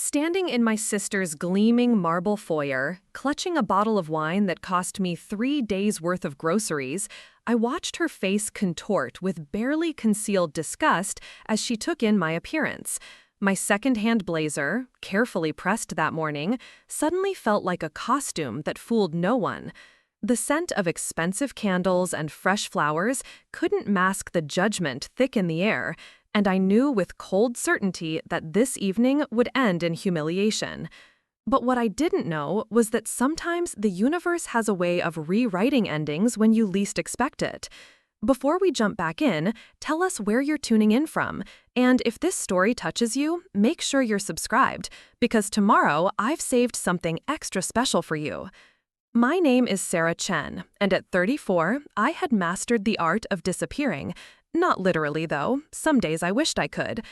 Standing in my sister's gleaming marble foyer, clutching a bottle of wine that cost me 3 days' worth of groceries, I watched her face contort with barely concealed disgust as she took in my appearance. My secondhand blazer, carefully pressed that morning, suddenly felt like a costume that fooled no one. The scent of expensive candles and fresh flowers couldn't mask the judgment thick in the air, and I knew with cold certainty that this evening would end in humiliation. But what I didn't know was that sometimes the universe has a way of rewriting endings when you least expect it. Before we jump back in, tell us where you're tuning in from, and if this story touches you, make sure you're subscribed, because tomorrow I've saved something extra special for you. My name is Sarah Chen, and at 34, I had mastered the art of disappearing. Not literally, though. Some days I wished I could.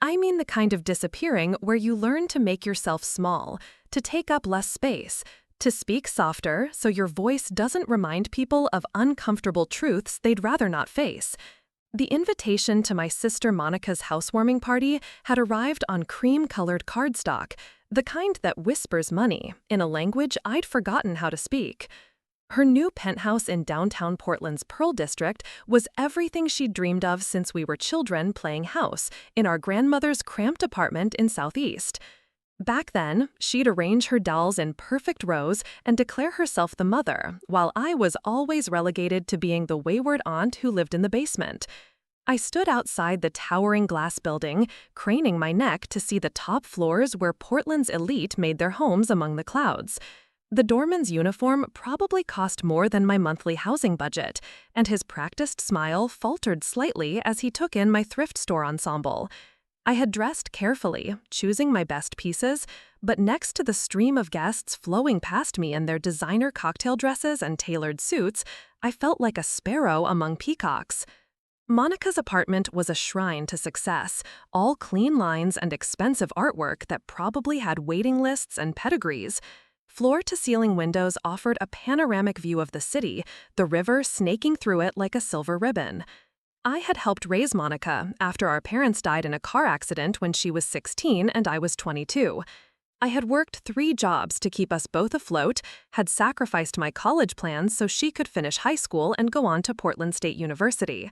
I mean the kind of disappearing where you learn to make yourself small, to take up less space, to speak softer so your voice doesn't remind people of uncomfortable truths they'd rather not face. The invitation to my sister Monica's housewarming party had arrived on cream-colored cardstock, the kind that whispers money, in a language I'd forgotten how to speak. Her new penthouse in downtown Portland's Pearl District was everything she'd dreamed of since we were children playing house in our grandmother's cramped apartment in Southeast. Back then, she'd arrange her dolls in perfect rows and declare herself the mother, while I was always relegated to being the wayward aunt who lived in the basement. I stood outside the towering glass building, craning my neck to see the top floors where Portland's elite made their homes among the clouds. The doorman's uniform probably cost more than my monthly housing budget, and his practiced smile faltered slightly as he took in my thrift store ensemble. I had dressed carefully, choosing my best pieces, but next to the stream of guests flowing past me in their designer cocktail dresses and tailored suits, I felt like a sparrow among peacocks. Monica's apartment was a shrine to success, all clean lines and expensive artwork that probably had waiting lists and pedigrees. Floor-to-ceiling windows offered a panoramic view of the city, the river snaking through it like a silver ribbon. I had helped raise Monica after our parents died in a car accident when she was 16 and I was 22. I had worked 3 jobs to keep us both afloat, had sacrificed my college plans so she could finish high school and go on to Portland State University.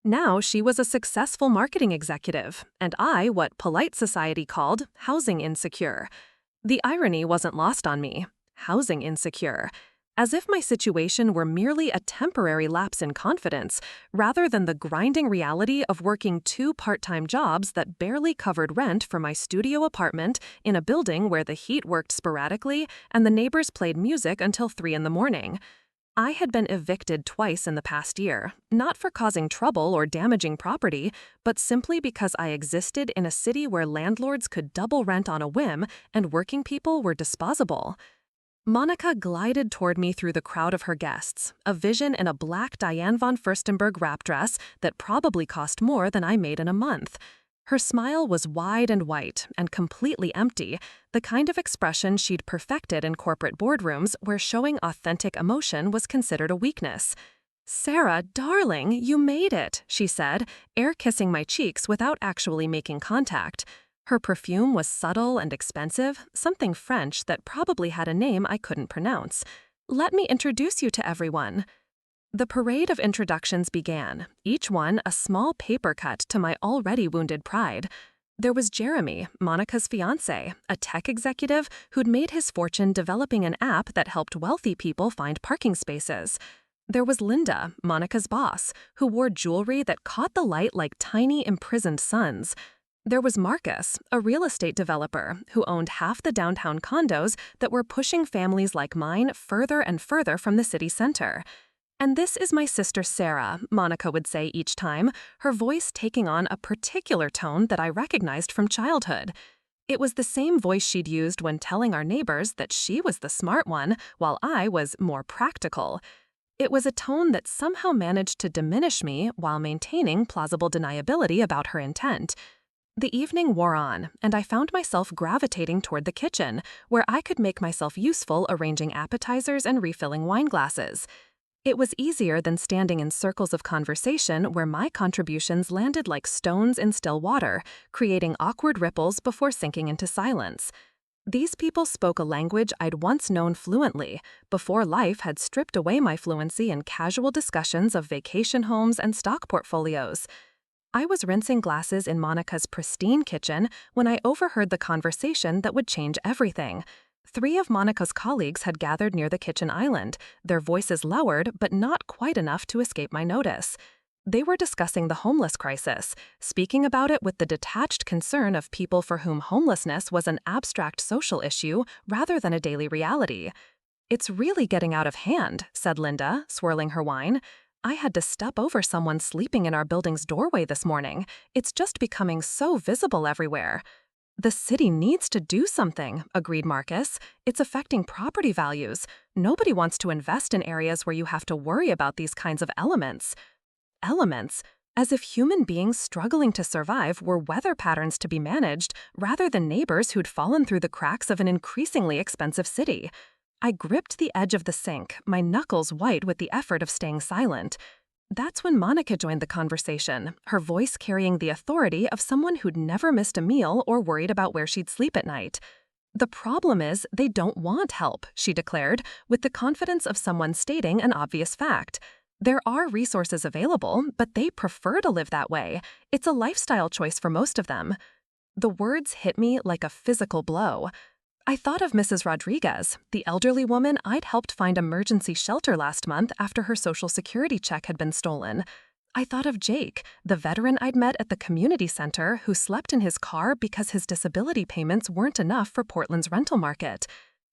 Now she was a successful marketing executive, and I what polite society called housing insecure. The irony wasn't lost on me. Housing insecure. As if my situation were merely a temporary lapse in confidence, rather than the grinding reality of working 2 part-time jobs that barely covered rent for my studio apartment in a building where the heat worked sporadically and the neighbors played music until 3 in the morning. I had been evicted twice in the past year, not for causing trouble or damaging property, but simply because I existed in a city where landlords could double rent on a whim and working people were disposable. Monica glided toward me through the crowd of her guests, a vision in a black Diane von Furstenberg wrap dress that probably cost more than I made in a month. Her smile was wide and white and completely empty, the kind of expression she'd perfected in corporate boardrooms where showing authentic emotion was considered a weakness. "Sarah, darling, you made it," she said, air-kissing my cheeks without actually making contact. Her perfume was subtle and expensive, something French that probably had a name I couldn't pronounce. "Let me introduce you to everyone." The parade of introductions began, each one a small paper cut to my already wounded pride. There was Jeremy, Monica's fiancé, a tech executive who'd made his fortune developing an app that helped wealthy people find parking spaces. There was Linda, Monica's boss, who wore jewelry that caught the light like tiny imprisoned suns. There was Marcus, a real estate developer who owned half the downtown condos that were pushing families like mine further and further from the city center. "And this is my sister Sarah," Monica would say each time, her voice taking on a particular tone that I recognized from childhood. It was the same voice she'd used when telling our neighbors that she was the smart one, while I was more practical. It was a tone that somehow managed to diminish me while maintaining plausible deniability about her intent. The evening wore on, and I found myself gravitating toward the kitchen, where I could make myself useful arranging appetizers and refilling wine glasses. It was easier than standing in circles of conversation where my contributions landed like stones in still water, creating awkward ripples before sinking into silence. These people spoke a language I'd once known fluently, before life had stripped away my fluency in casual discussions of vacation homes and stock portfolios. I was rinsing glasses in Monica's pristine kitchen when I overheard the conversation that would change everything. 3 of Monica's colleagues had gathered near the kitchen island, their voices lowered but not quite enough to escape my notice. They were discussing the homeless crisis, speaking about it with the detached concern of people for whom homelessness was an abstract social issue rather than a daily reality. "It's really getting out of hand," said Linda, swirling her wine. "I had to step over someone sleeping in our building's doorway this morning. It's just becoming so visible everywhere." "The city needs to do something," agreed Marcus. "It's affecting property values. Nobody wants to invest in areas where you have to worry about these kinds of elements." Elements? As if human beings struggling to survive were weather patterns to be managed, rather than neighbors who'd fallen through the cracks of an increasingly expensive city. I gripped the edge of the sink, my knuckles white with the effort of staying silent. That's when Monica joined the conversation, her voice carrying the authority of someone who'd never missed a meal or worried about where she'd sleep at night. "The problem is they don't want help," she declared, with the confidence of someone stating an obvious fact. "There are resources available, but they prefer to live that way. It's a lifestyle choice for most of them." The words hit me like a physical blow. I thought of Mrs. Rodriguez, the elderly woman I'd helped find emergency shelter last month after her Social Security check had been stolen. I thought of Jake, the veteran I'd met at the community center who slept in his car because his disability payments weren't enough for Portland's rental market.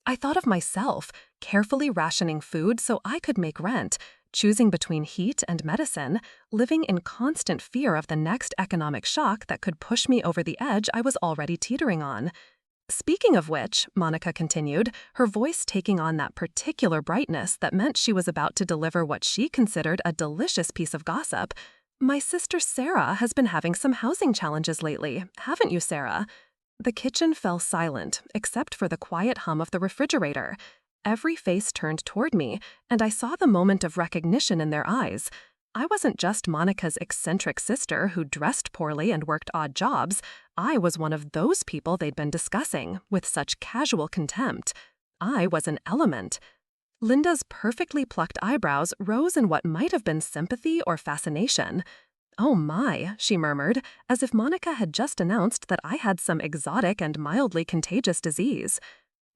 I thought of myself, carefully rationing food so I could make rent, choosing between heat and medicine, living in constant fear of the next economic shock that could push me over the edge I was already teetering on. "Speaking of which," Monica continued, her voice taking on that particular brightness that meant she was about to deliver what she considered a delicious piece of gossip, "my sister Sarah has been having some housing challenges lately, haven't you, Sarah?" The kitchen fell silent, except for the quiet hum of the refrigerator. Every face turned toward me, and I saw the moment of recognition in their eyes. I wasn't just Monica's eccentric sister who dressed poorly and worked odd jobs. I was one of those people they'd been discussing, with such casual contempt. I was an element. Linda's perfectly plucked eyebrows rose in what might have been sympathy or fascination. "Oh my," she murmured, as if Monica had just announced that I had some exotic and mildly contagious disease.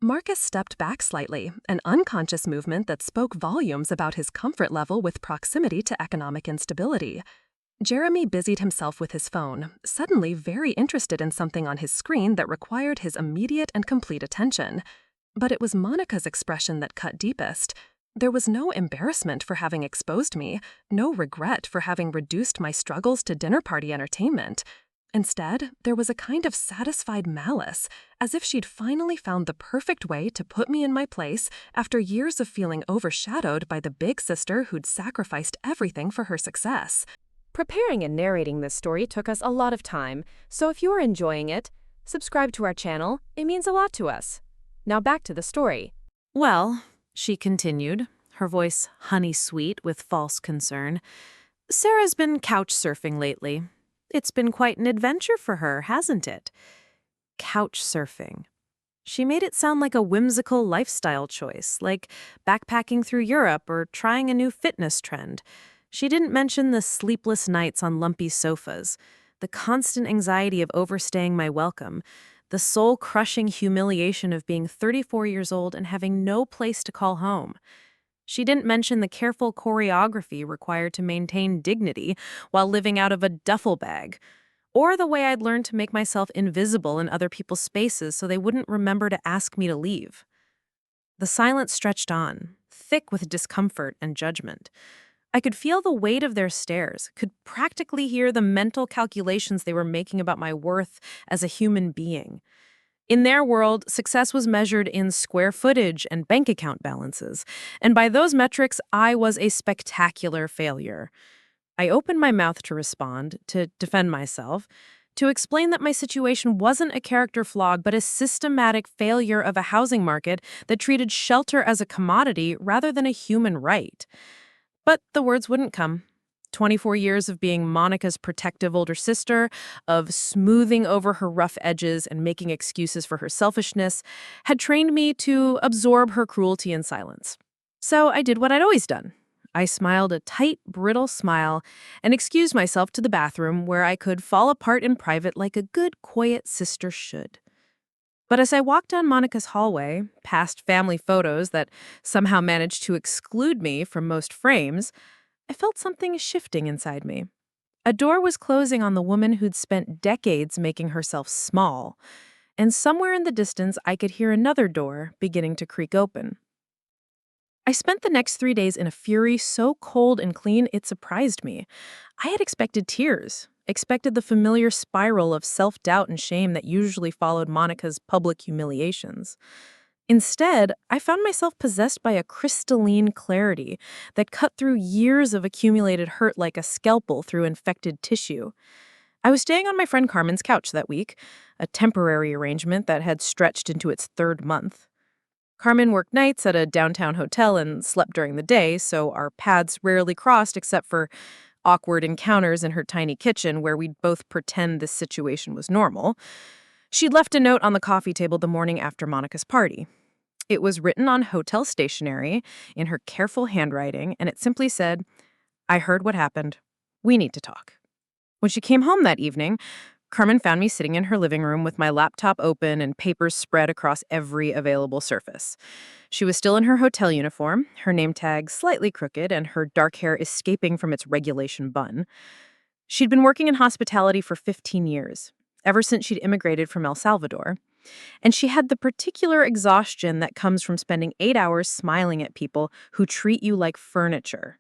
Marcus stepped back slightly, an unconscious movement that spoke volumes about his comfort level with proximity to economic instability. Jeremy busied himself with his phone, suddenly very interested in something on his screen that required his immediate and complete attention. But it was Monica's expression that cut deepest. There was no embarrassment for having exposed me, no regret for having reduced my struggles to dinner party entertainment. Instead, there was a kind of satisfied malice, as if she'd finally found the perfect way to put me in my place after years of feeling overshadowed by the big sister who'd sacrificed everything for her success. Preparing and narrating this story took us a lot of time, so if you are enjoying it, subscribe to our channel. It means a lot to us. Now back to the story. "Well," she continued, her voice honey-sweet with false concern, "Sarah's been couch surfing lately. It's been quite an adventure for her, hasn't it?" Couch surfing. She made it sound like a whimsical lifestyle choice, like backpacking through Europe or trying a new fitness trend. She didn't mention the sleepless nights on lumpy sofas, the constant anxiety of overstaying my welcome, the soul-crushing humiliation of being 34 years old and having no place to call home. She didn't mention the careful choreography required to maintain dignity while living out of a duffel bag, or the way I'd learned to make myself invisible in other people's spaces so they wouldn't remember to ask me to leave. The silence stretched on, thick with discomfort and judgment. I could feel the weight of their stares, could practically hear the mental calculations they were making about my worth as a human being. In their world, success was measured in square footage and bank account balances, and by those metrics, I was a spectacular failure. I opened my mouth to respond, to defend myself, to explain that my situation wasn't a character flaw, but a systematic failure of a housing market that treated shelter as a commodity rather than a human right. But the words wouldn't come. 24 years of being Monica's protective older sister, of smoothing over her rough edges and making excuses for her selfishness, had trained me to absorb her cruelty in silence. So I did what I'd always done. I smiled a tight, brittle smile and excused myself to the bathroom where I could fall apart in private like a good, quiet sister should. But as I walked down Monica's hallway, past family photos that somehow managed to exclude me from most frames, I felt something shifting inside me. A door was closing on the woman who'd spent decades making herself small, and somewhere in the distance I could hear another door beginning to creak open. I spent the next 3 days in a fury so cold and clean it surprised me. I had expected tears, expected the familiar spiral of self-doubt and shame that usually followed Monica's public humiliations. Instead, I found myself possessed by a crystalline clarity that cut through years of accumulated hurt like a scalpel through infected tissue. I was staying on my friend Carmen's couch that week, a temporary arrangement that had stretched into its third month. Carmen worked nights at a downtown hotel and slept during the day, so our paths rarely crossed except for awkward encounters in her tiny kitchen where we'd both pretend this situation was normal. She'd left a note on the coffee table the morning after Monica's party. It was written on hotel stationery in her careful handwriting, and it simply said, "I heard what happened. We need to talk." When she came home that evening, Carmen found me sitting in her living room with my laptop open and papers spread across every available surface. She was still in her hotel uniform, her name tag slightly crooked and her dark hair escaping from its regulation bun. She'd been working in hospitality for 15 years, ever since she'd immigrated from El Salvador. And she had the particular exhaustion that comes from spending 8 hours smiling at people who treat you like furniture.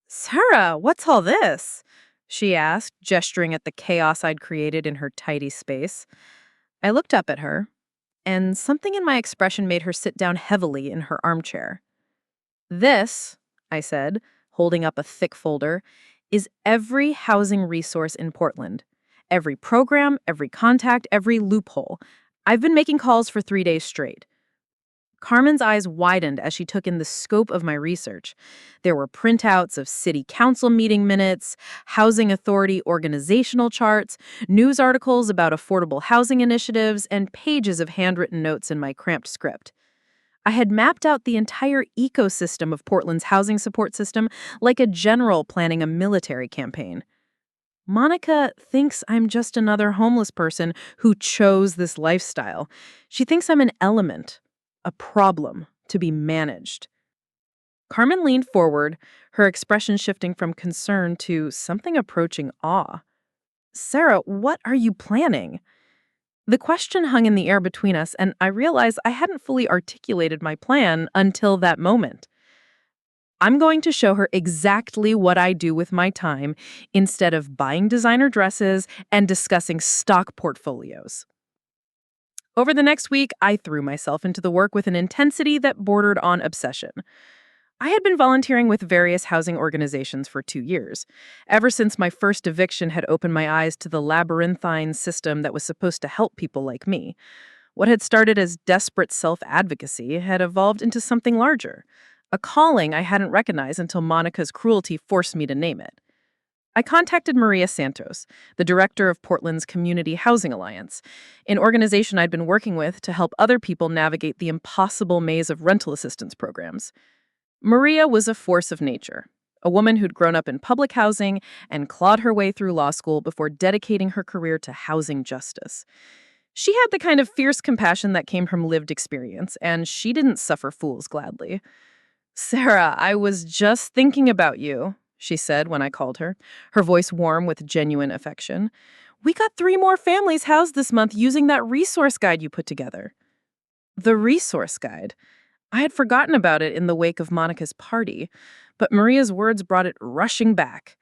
"Sarah, what's all this?" she asked, gesturing at the chaos I'd created in her tidy space. I looked up at her, and something in my expression made her sit down heavily in her armchair. "This," I said, holding up a thick folder, "is every housing resource in Portland. Every program, every contact, every loophole. I've been making calls for 3 days straight." Carmen's eyes widened as she took in the scope of my research. There were printouts of city council meeting minutes, housing authority organizational charts, news articles about affordable housing initiatives, and pages of handwritten notes in my cramped script. I had mapped out the entire ecosystem of Portland's housing support system like a general planning a military campaign. Monica thinks I'm just another homeless person who chose this lifestyle. She thinks I'm an element, a problem to be managed. Carmen leaned forward, her expression shifting from concern to something approaching awe. "Sarah, what are you planning?" The question hung in the air between us, and I realized I hadn't fully articulated my plan until that moment. "I'm going to show her exactly what I do with my time instead of buying designer dresses and discussing stock portfolios." Over the next week, I threw myself into the work with an intensity that bordered on obsession. I had been volunteering with various housing organizations for 2 years, ever since my first eviction had opened my eyes to the labyrinthine system that was supposed to help people like me. What had started as desperate self-advocacy had evolved into something larger, a calling I hadn't recognized until Monica's cruelty forced me to name it. I contacted Maria Santos, the director of Portland's Community Housing Alliance, an organization I'd been working with to help other people navigate the impossible maze of rental assistance programs. Maria was a force of nature, a woman who'd grown up in public housing and clawed her way through law school before dedicating her career to housing justice. She had the kind of fierce compassion that came from lived experience, and she didn't suffer fools gladly. "Sarah, I was just thinking about you," she said when I called her voice warm with genuine affection. "We got 3 more families housed this month using that resource guide you put together." The resource guide. I had forgotten about it in the wake of Monica's party, but Maria's words brought it rushing back.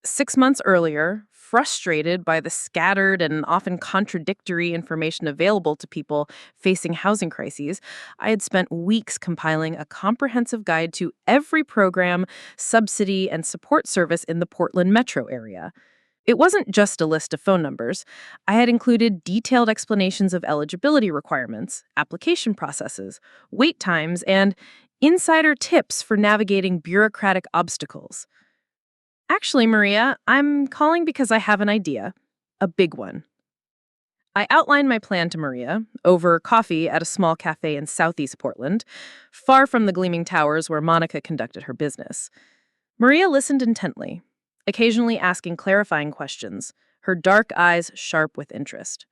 6 months earlier, frustrated by the scattered and often contradictory information available to people facing housing crises, I had spent weeks compiling a comprehensive guide to every program, subsidy, and support service in the Portland metro area. It wasn't just a list of phone numbers. I had included detailed explanations of eligibility requirements, application processes, wait times, and, Insider tips for navigating bureaucratic obstacles. Actually, Maria, I'm calling because I have an idea. A big one. I outlined my plan to Maria over coffee at a small cafe in southeast Portland, far from the gleaming towers where Monica conducted her business. Maria listened intently, occasionally asking clarifying questions, her dark eyes sharp with interest.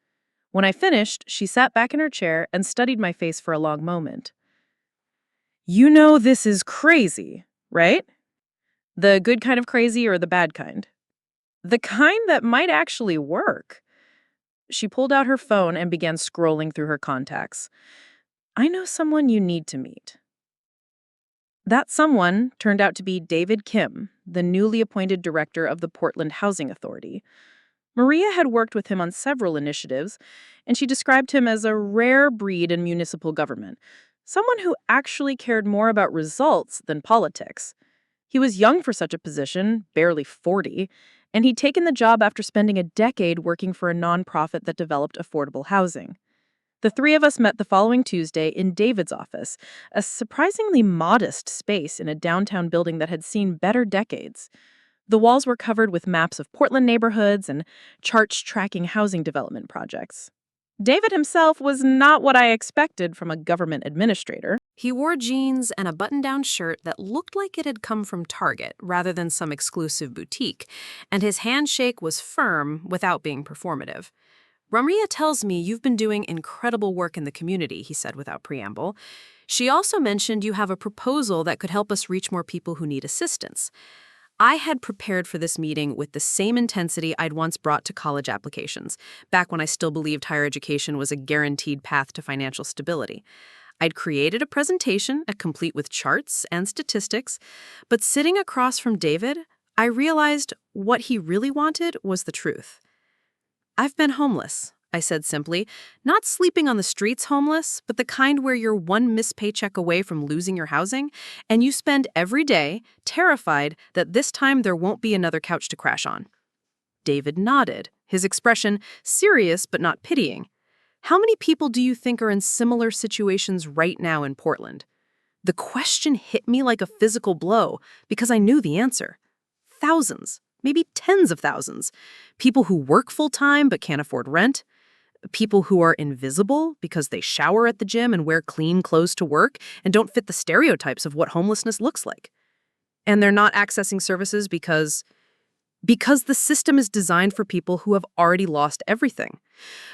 When I finished, she sat back in her chair and studied my face for a long moment. You know this is crazy, right? The good kind of crazy or the bad kind? The kind that might actually work. She pulled out her phone and began scrolling through her contacts. I know someone you need to meet. That someone turned out to be David Kim, the newly appointed director of the Portland Housing Authority. Maria had worked with him on several initiatives, and she described him as a rare breed in municipal government, someone who actually cared more about results than politics. He was young for such a position, barely 40, and he'd taken the job after spending a decade working for a nonprofit that developed affordable housing. The three of us met the following Tuesday in David's office, a surprisingly modest space in a downtown building that had seen better decades. The walls were covered with maps of Portland neighborhoods and charts tracking housing development projects. David himself was not what I expected from a government administrator. He wore jeans and a button-down shirt that looked like it had come from Target rather than some exclusive boutique, and his handshake was firm without being performative. Maria tells me you've been doing incredible work in the community, he said without preamble. She also mentioned you have a proposal that could help us reach more people who need assistance. I had prepared for this meeting with the same intensity I'd once brought to college applications, back when I still believed higher education was a guaranteed path to financial stability. I'd created a presentation, complete with charts and statistics, but sitting across from David, I realized what he really wanted was the truth. I've been homeless, I said simply, not sleeping on the streets homeless, but the kind where you're one missed paycheck away from losing your housing, and you spend every day terrified that this time there won't be another couch to crash on. David nodded, his expression serious but not pitying. How many people do you think are in similar situations right now in Portland? The question hit me like a physical blow because I knew the answer. Thousands, maybe tens of thousands. People who work full-time but can't afford rent. People who are invisible because they shower at the gym and wear clean clothes to work and don't fit the stereotypes of what homelessness looks like. And they're not accessing services because the system is designed for people who have already lost everything.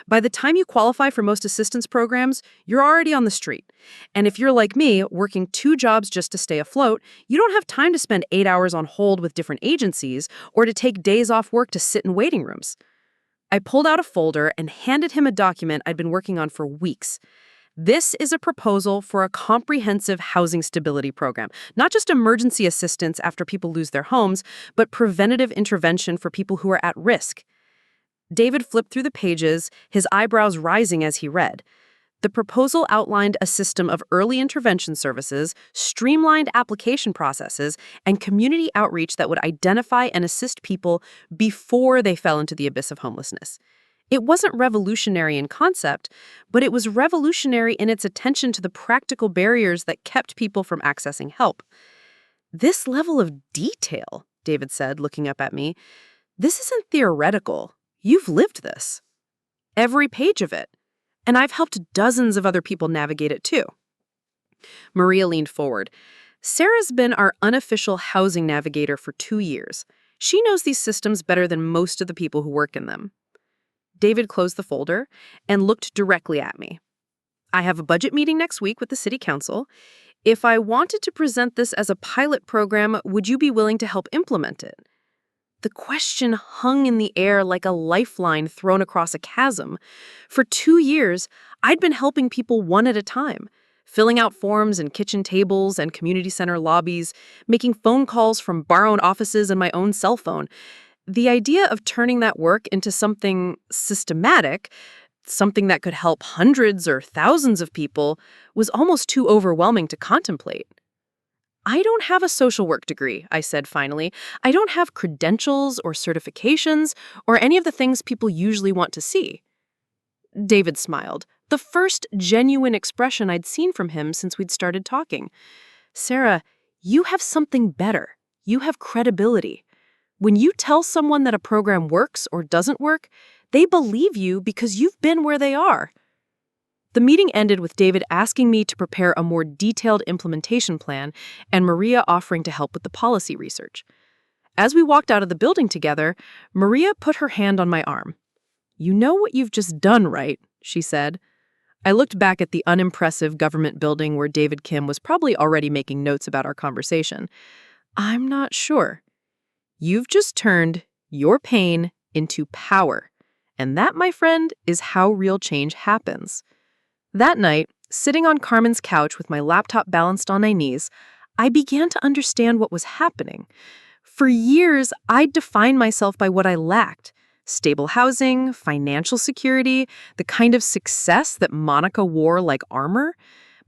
By the time you qualify for most assistance programs, you're already on the street. And if you're like me, working 2 jobs just to stay afloat, you don't have time to spend 8 hours on hold with different agencies or to take days off work to sit in waiting rooms. I pulled out a folder and handed him a document I'd been working on for weeks. This is a proposal for a comprehensive housing stability program, not just emergency assistance after people lose their homes, but preventative intervention for people who are at risk. David flipped through the pages, his eyebrows rising as he read. The proposal outlined a system of early intervention services, streamlined application processes, and community outreach that would identify and assist people before they fell into the abyss of homelessness. It wasn't revolutionary in concept, but it was revolutionary in its attention to the practical barriers that kept people from accessing help. This level of detail, David said, looking up at me, this isn't theoretical. You've lived this. Every page of it. And I've helped dozens of other people navigate it too. Maria leaned forward. Sarah's been our unofficial housing navigator for 2 years. She knows these systems better than most of the people who work in them. David closed the folder and looked directly at me. I have a budget meeting next week with the city council. If I wanted to present this as a pilot program, would you be willing to help implement it? The question hung in the air like a lifeline thrown across a chasm. For 2 years, I'd been helping people one at a time, filling out forms in kitchen tables and community center lobbies, making phone calls from borrowed offices and my own cell phone. The idea of turning that work into something systematic, something that could help hundreds or thousands of people, was almost too overwhelming to contemplate. I don't have a social work degree, I said finally. I don't have credentials or certifications or any of the things people usually want to see. David smiled, the first genuine expression I'd seen from him since we'd started talking. Sarah, you have something better. You have credibility. When you tell someone that a program works or doesn't work, they believe you because you've been where they are. The meeting ended with David asking me to prepare a more detailed implementation plan and Maria offering to help with the policy research. As we walked out of the building together, Maria put her hand on my arm. "You know what you've just done, right?" she said. I looked back at the unimpressive government building where David Kim was probably already making notes about our conversation. "I'm not sure." "You've just turned your pain into power. And that, my friend, is how real change happens." That night, sitting on Carmen's couch with my laptop balanced on my knees, I began to understand what was happening. For years, I'd defined myself by what I lacked: stable housing, financial security, the kind of success that Monica wore like armor.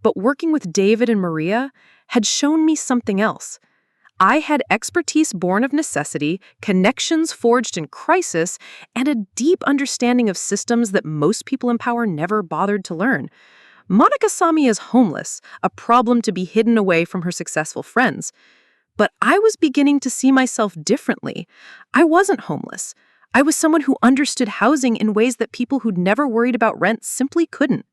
But working with David and Maria had shown me something else. I had expertise born of necessity, connections forged in crisis, and a deep understanding of systems that most people in power never bothered to learn. Monica saw me as homeless, a problem to be hidden away from her successful friends. But I was beginning to see myself differently. I wasn't homeless. I was someone who understood housing in ways that people who'd never worried about rent simply couldn't.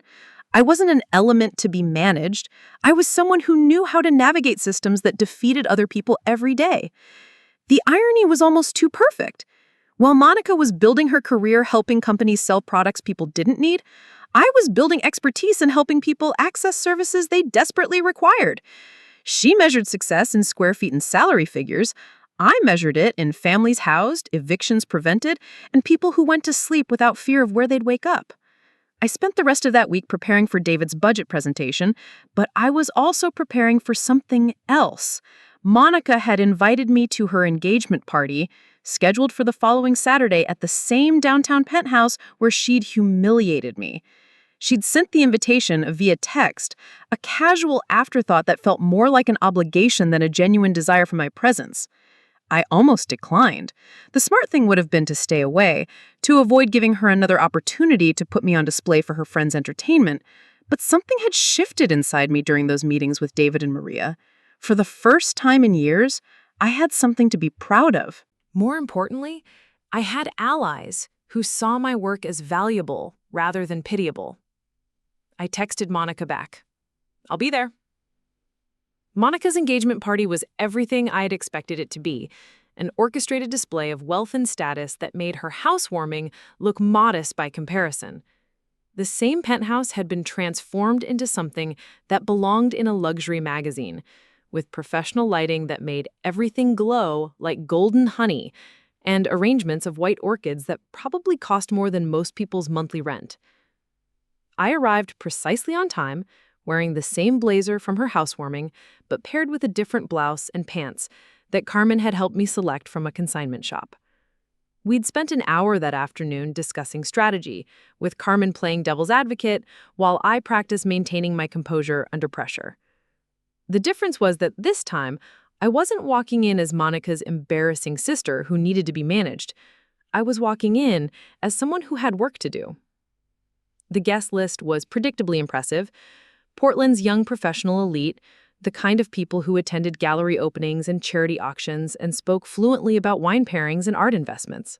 I wasn't an element to be managed. I was someone who knew how to navigate systems that defeated other people every day. The irony was almost too perfect. While Monica was building her career helping companies sell products people didn't need, I was building expertise in helping people access services they desperately required. She measured success in square feet and salary figures. I measured it in families housed, evictions prevented, and people who went to sleep without fear of where they'd wake up. I spent the rest of that week preparing for David's budget presentation, but I was also preparing for something else. Monica had invited me to her engagement party, scheduled for the following Saturday at the same downtown penthouse where she'd humiliated me. She'd sent the invitation via text, a casual afterthought that felt more like an obligation than a genuine desire for my presence. I almost declined. The smart thing would have been to stay away, to avoid giving her another opportunity to put me on display for her friends' entertainment. But something had shifted inside me during those meetings with David and Maria. For the first time in years, I had something to be proud of. More importantly, I had allies who saw my work as valuable rather than pitiable. I texted Monica back. "I'll be there." Monica's engagement party was everything I had expected it to be, an orchestrated display of wealth and status that made her housewarming look modest by comparison. The same penthouse had been transformed into something that belonged in a luxury magazine, with professional lighting that made everything glow like golden honey, and arrangements of white orchids that probably cost more than most people's monthly rent. I arrived precisely on time, wearing the same blazer from her housewarming, but paired with a different blouse and pants that Carmen had helped me select from a consignment shop. We'd spent an hour that afternoon discussing strategy, with Carmen playing devil's advocate while I practiced maintaining my composure under pressure. The difference was that this time, I wasn't walking in as Monica's embarrassing sister who needed to be managed. I was walking in as someone who had work to do. The guest list was predictably impressive. Portland's young professional elite, the kind of people who attended gallery openings and charity auctions and spoke fluently about wine pairings and art investments.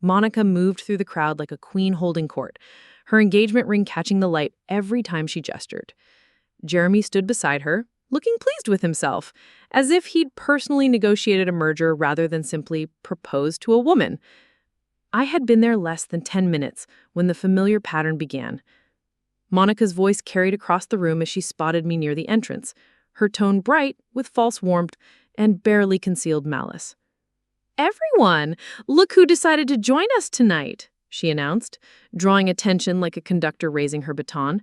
Monica moved through the crowd like a queen holding court, her engagement ring catching the light every time she gestured. Jeremy stood beside her, looking pleased with himself, as if he'd personally negotiated a merger rather than simply proposed to a woman. I had been there less than 10 minutes when the familiar pattern began. Monica's voice carried across the room as she spotted me near the entrance, her tone bright with false warmth and barely concealed malice. "Everyone, look who decided to join us tonight," she announced, drawing attention like a conductor raising her baton.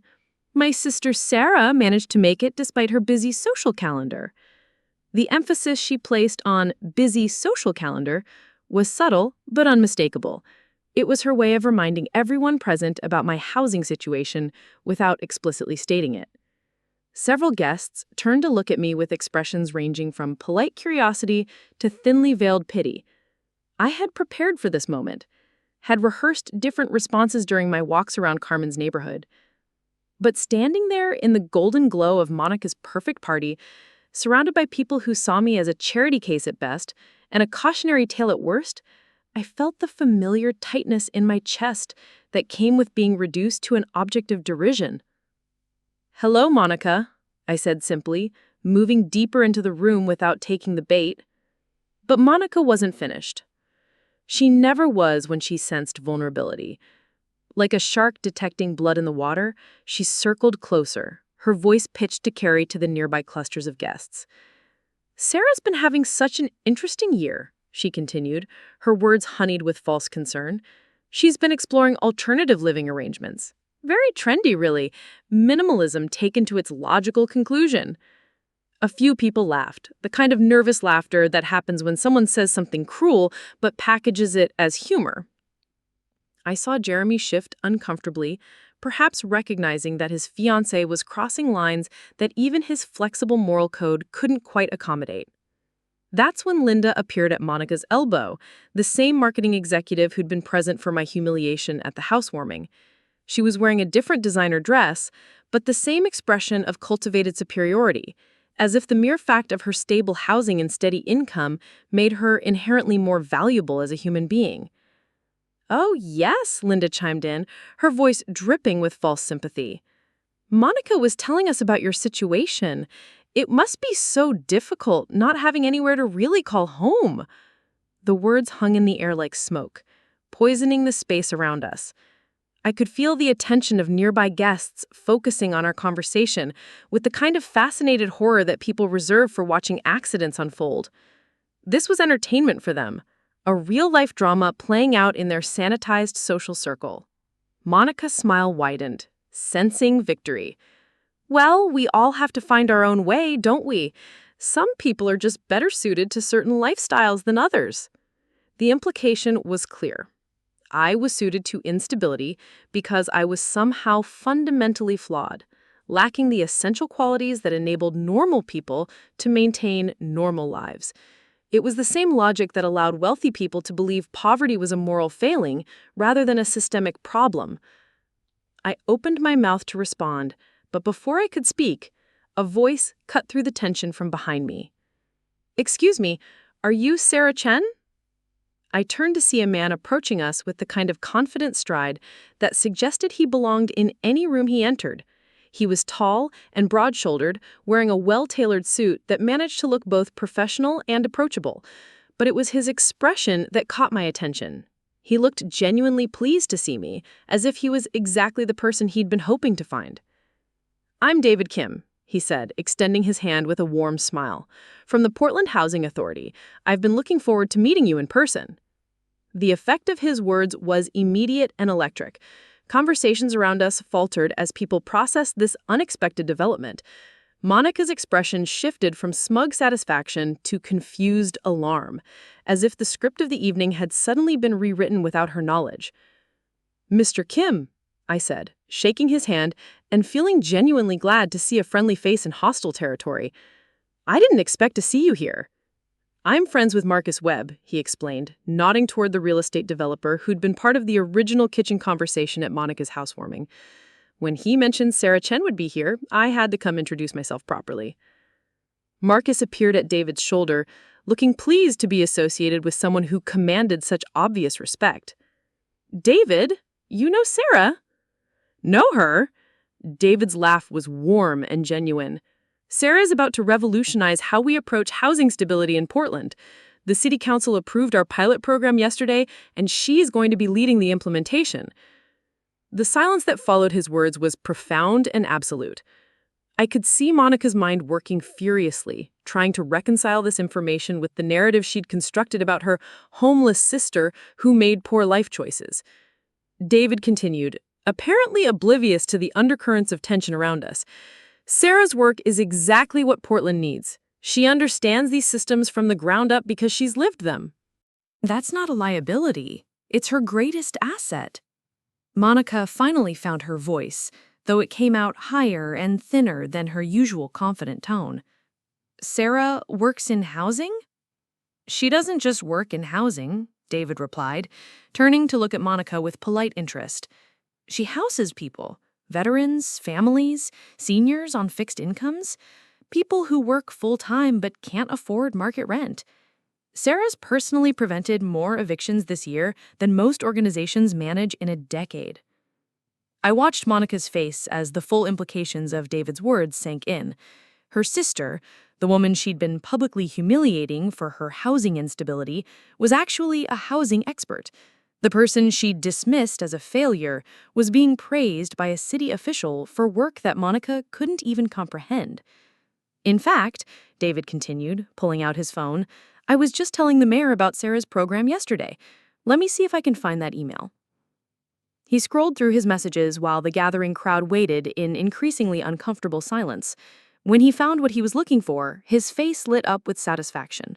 "My sister Sarah managed to make it despite her busy social calendar." The emphasis she placed on busy social calendar was subtle but unmistakable. It was her way of reminding everyone present about my housing situation without explicitly stating it. Several guests turned to look at me with expressions ranging from polite curiosity to thinly veiled pity. I had prepared for this moment, had rehearsed different responses during my walks around Carmen's neighborhood. But standing there in the golden glow of Monica's perfect party, surrounded by people who saw me as a charity case at best and a cautionary tale at worst, I felt the familiar tightness in my chest that came with being reduced to an object of derision. "Hello, Monica," I said simply, moving deeper into the room without taking the bait. But Monica wasn't finished. She never was when she sensed vulnerability. Like a shark detecting blood in the water, she circled closer, her voice pitched to carry to the nearby clusters of guests. "Sarah's been having such an interesting year," she continued, her words honeyed with false concern. "She's been exploring alternative living arrangements. Very trendy, really. Minimalism taken to its logical conclusion." A few people laughed, the kind of nervous laughter that happens when someone says something cruel but packages it as humor. I saw Jeremy shift uncomfortably, perhaps recognizing that his fiancée was crossing lines that even his flexible moral code couldn't quite accommodate. That's when Linda appeared at Monica's elbow, the same marketing executive who'd been present for my humiliation at the housewarming. She was wearing a different designer dress, but the same expression of cultivated superiority, as if the mere fact of her stable housing and steady income made her inherently more valuable as a human being. "Oh, yes," Linda chimed in, her voice dripping with false sympathy. "Monica was telling us about your situation. It must be so difficult not having anywhere to really call home." The words hung in the air like smoke, poisoning the space around us. I could feel the attention of nearby guests focusing on our conversation with the kind of fascinated horror that people reserve for watching accidents unfold. This was entertainment for them, a real-life drama playing out in their sanitized social circle. Monica's smile widened, sensing victory. "Well, we all have to find our own way, don't we? Some people are just better suited to certain lifestyles than others." The implication was clear. I was suited to instability because I was somehow fundamentally flawed, lacking the essential qualities that enabled normal people to maintain normal lives. It was the same logic that allowed wealthy people to believe poverty was a moral failing rather than a systemic problem. I opened my mouth to respond, but before I could speak, a voice cut through the tension from behind me. "Excuse me, are you Sarah Chen?" I turned to see a man approaching us with the kind of confident stride that suggested he belonged in any room he entered. He was tall and broad-shouldered, wearing a well-tailored suit that managed to look both professional and approachable, but it was his expression that caught my attention. He looked genuinely pleased to see me, as if he was exactly the person he'd been hoping to find. "I'm David Kim," he said, extending his hand with a warm smile. "From the Portland Housing Authority. I've been looking forward to meeting you in person." The effect of his words was immediate and electric. Conversations around us faltered as people processed this unexpected development. Monica's expression shifted from smug satisfaction to confused alarm, as if the script of the evening had suddenly been rewritten without her knowledge. "Mr. Kim," I said, shaking his hand and feeling genuinely glad to see a friendly face in hostile territory. "I didn't expect to see you here." "I'm friends with Marcus Webb," he explained, nodding toward the real estate developer who'd been part of the original kitchen conversation at Monica's housewarming. When he mentioned Sarah Chen would be here, I had to come introduce myself properly. Marcus appeared at David's shoulder, looking pleased to be associated with someone who commanded such obvious respect. "David, you know Sarah?" "Know her?" David's laugh was warm and genuine. "Sarah is about to revolutionize how we approach housing stability in Portland. The city council approved our pilot program yesterday, and she's going to be leading the implementation." The silence that followed his words was profound and absolute. I could see Monica's mind working furiously, trying to reconcile this information with the narrative she'd constructed about her homeless sister who made poor life choices. David continued, apparently oblivious to the undercurrents of tension around us. "Sarah's work is exactly what Portland needs. She understands these systems from the ground up because she's lived them." That's not a liability. It's her greatest asset. Monica finally found her voice, though it came out higher and thinner than her usual confident tone. "Sarah works in housing?" "She doesn't just work in housing," David replied, turning to look at Monica with polite interest. "She houses people, veterans, families, seniors on fixed incomes, people who work full-time but can't afford market rent. Sarah's personally prevented more evictions this year than most organizations manage in a decade. I watched Monica's face as the full implications of David's words sank in. Her sister, the woman she'd been publicly humiliating for her housing instability, was actually a housing expert. The person she'd dismissed as a failure was being praised by a city official for work that Monica couldn't even comprehend. In fact, David continued, pulling out his phone, I was just telling the mayor about Sarah's program yesterday. Let me see if I can find that email. He scrolled through his messages while the gathering crowd waited in increasingly uncomfortable silence. When he found what he was looking for, his face lit up with satisfaction.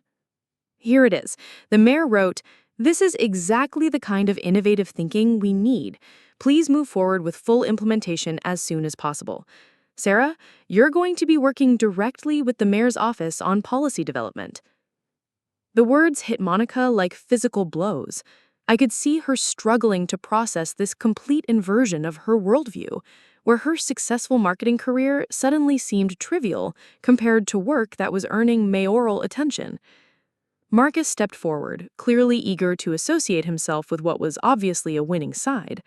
Here it is. The mayor wrote, "This is exactly the kind of innovative thinking we need. Please move forward with full implementation as soon as possible. Sarah, you're going to be working directly with the mayor's office on policy development." The words hit Monica like physical blows. I could see her struggling to process this complete inversion of her worldview, where her successful marketing career suddenly seemed trivial compared to work that was earning mayoral attention. Marcus stepped forward, clearly eager to associate himself with what was obviously a winning side.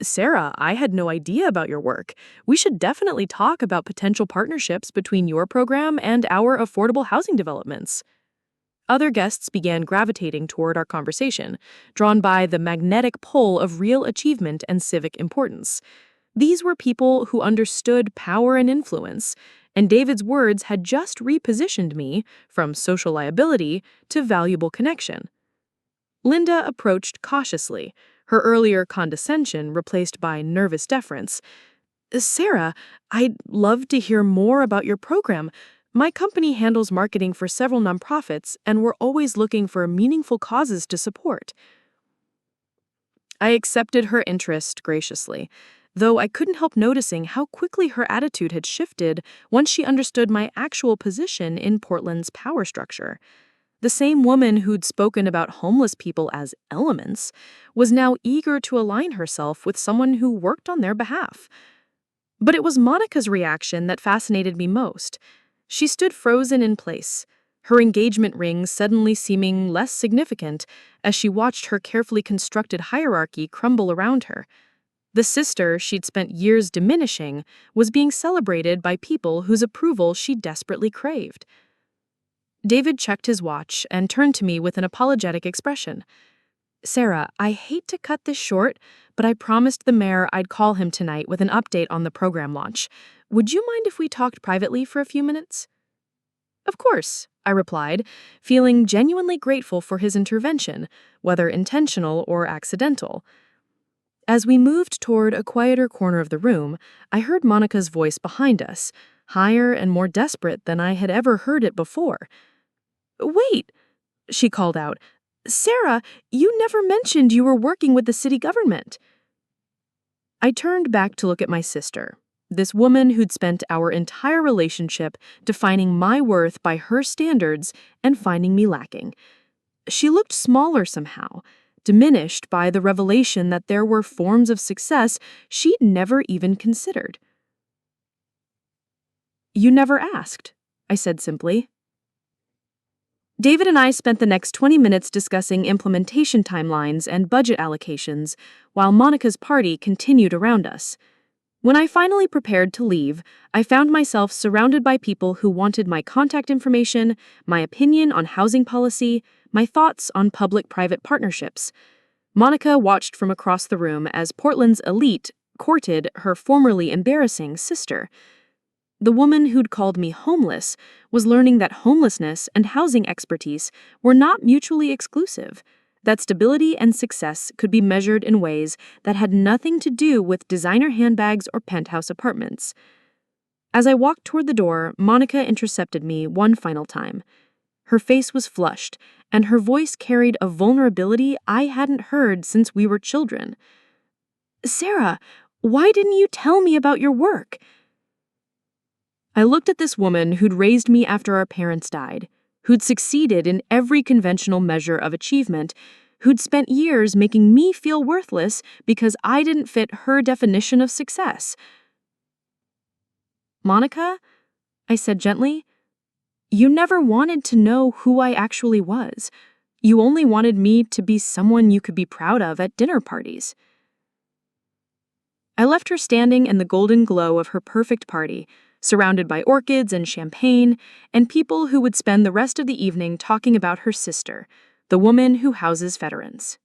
"Sarah, I had no idea about your work. We should definitely talk about potential partnerships between your program and our affordable housing developments." Other guests began gravitating toward our conversation, drawn by the magnetic pull of real achievement and civic importance. These were people who understood power and influence, and David's words had just repositioned me from social liability to valuable connection. Linda approached cautiously, her earlier condescension replaced by nervous deference. "Sarah, I'd love to hear more about your program. My company handles marketing for several nonprofits, and we're always looking for meaningful causes to support." I accepted her interest graciously, though I couldn't help noticing how quickly her attitude had shifted once she understood my actual position in Portland's power structure. The same woman who'd spoken about homeless people as elements was now eager to align herself with someone who worked on their behalf. But it was Monica's reaction that fascinated me most. She stood frozen in place, her engagement ring suddenly seeming less significant as she watched her carefully constructed hierarchy crumble around her. The sister she'd spent years diminishing was being celebrated by people whose approval she desperately craved. David checked his watch and turned to me with an apologetic expression. "Sarah, I hate to cut this short, but I promised the mayor I'd call him tonight with an update on the program launch. Would you mind if we talked privately for a few minutes?" "Of course," I replied, feeling genuinely grateful for his intervention, whether intentional or accidental. As we moved toward a quieter corner of the room, I heard Monica's voice behind us, higher and more desperate than I had ever heard it before. "Wait," she called out. "Sarah, you never mentioned you were working with the city government." I turned back to look at my sister, this woman who'd spent our entire relationship defining my worth by her standards and finding me lacking. She looked smaller somehow, diminished by the revelation that there were forms of success she'd never even considered. "You never asked," I said simply. David and I spent the next 20 minutes discussing implementation timelines and budget allocations, while Monica's party continued around us. When I finally prepared to leave, I found myself surrounded by people who wanted my contact information, my opinion on housing policy, my thoughts on public-private partnerships. Monica watched from across the room as Portland's elite courted her formerly embarrassing sister. The woman who'd called me homeless was learning that homelessness and housing expertise were not mutually exclusive, that stability and success could be measured in ways that had nothing to do with designer handbags or penthouse apartments. As I walked toward the door, Monica intercepted me one final time. Her face was flushed, and her voice carried a vulnerability I hadn't heard since we were children. "Sarah, why didn't you tell me about your work?" I looked at this woman who'd raised me after our parents died, who'd succeeded in every conventional measure of achievement, who'd spent years making me feel worthless because I didn't fit her definition of success. "Monica," I said gently, "you never wanted to know who I actually was. You only wanted me to be someone you could be proud of at dinner parties." I left her standing in the golden glow of her perfect party, surrounded by orchids and champagne, and people who would spend the rest of the evening talking about her sister, the woman who houses veterans.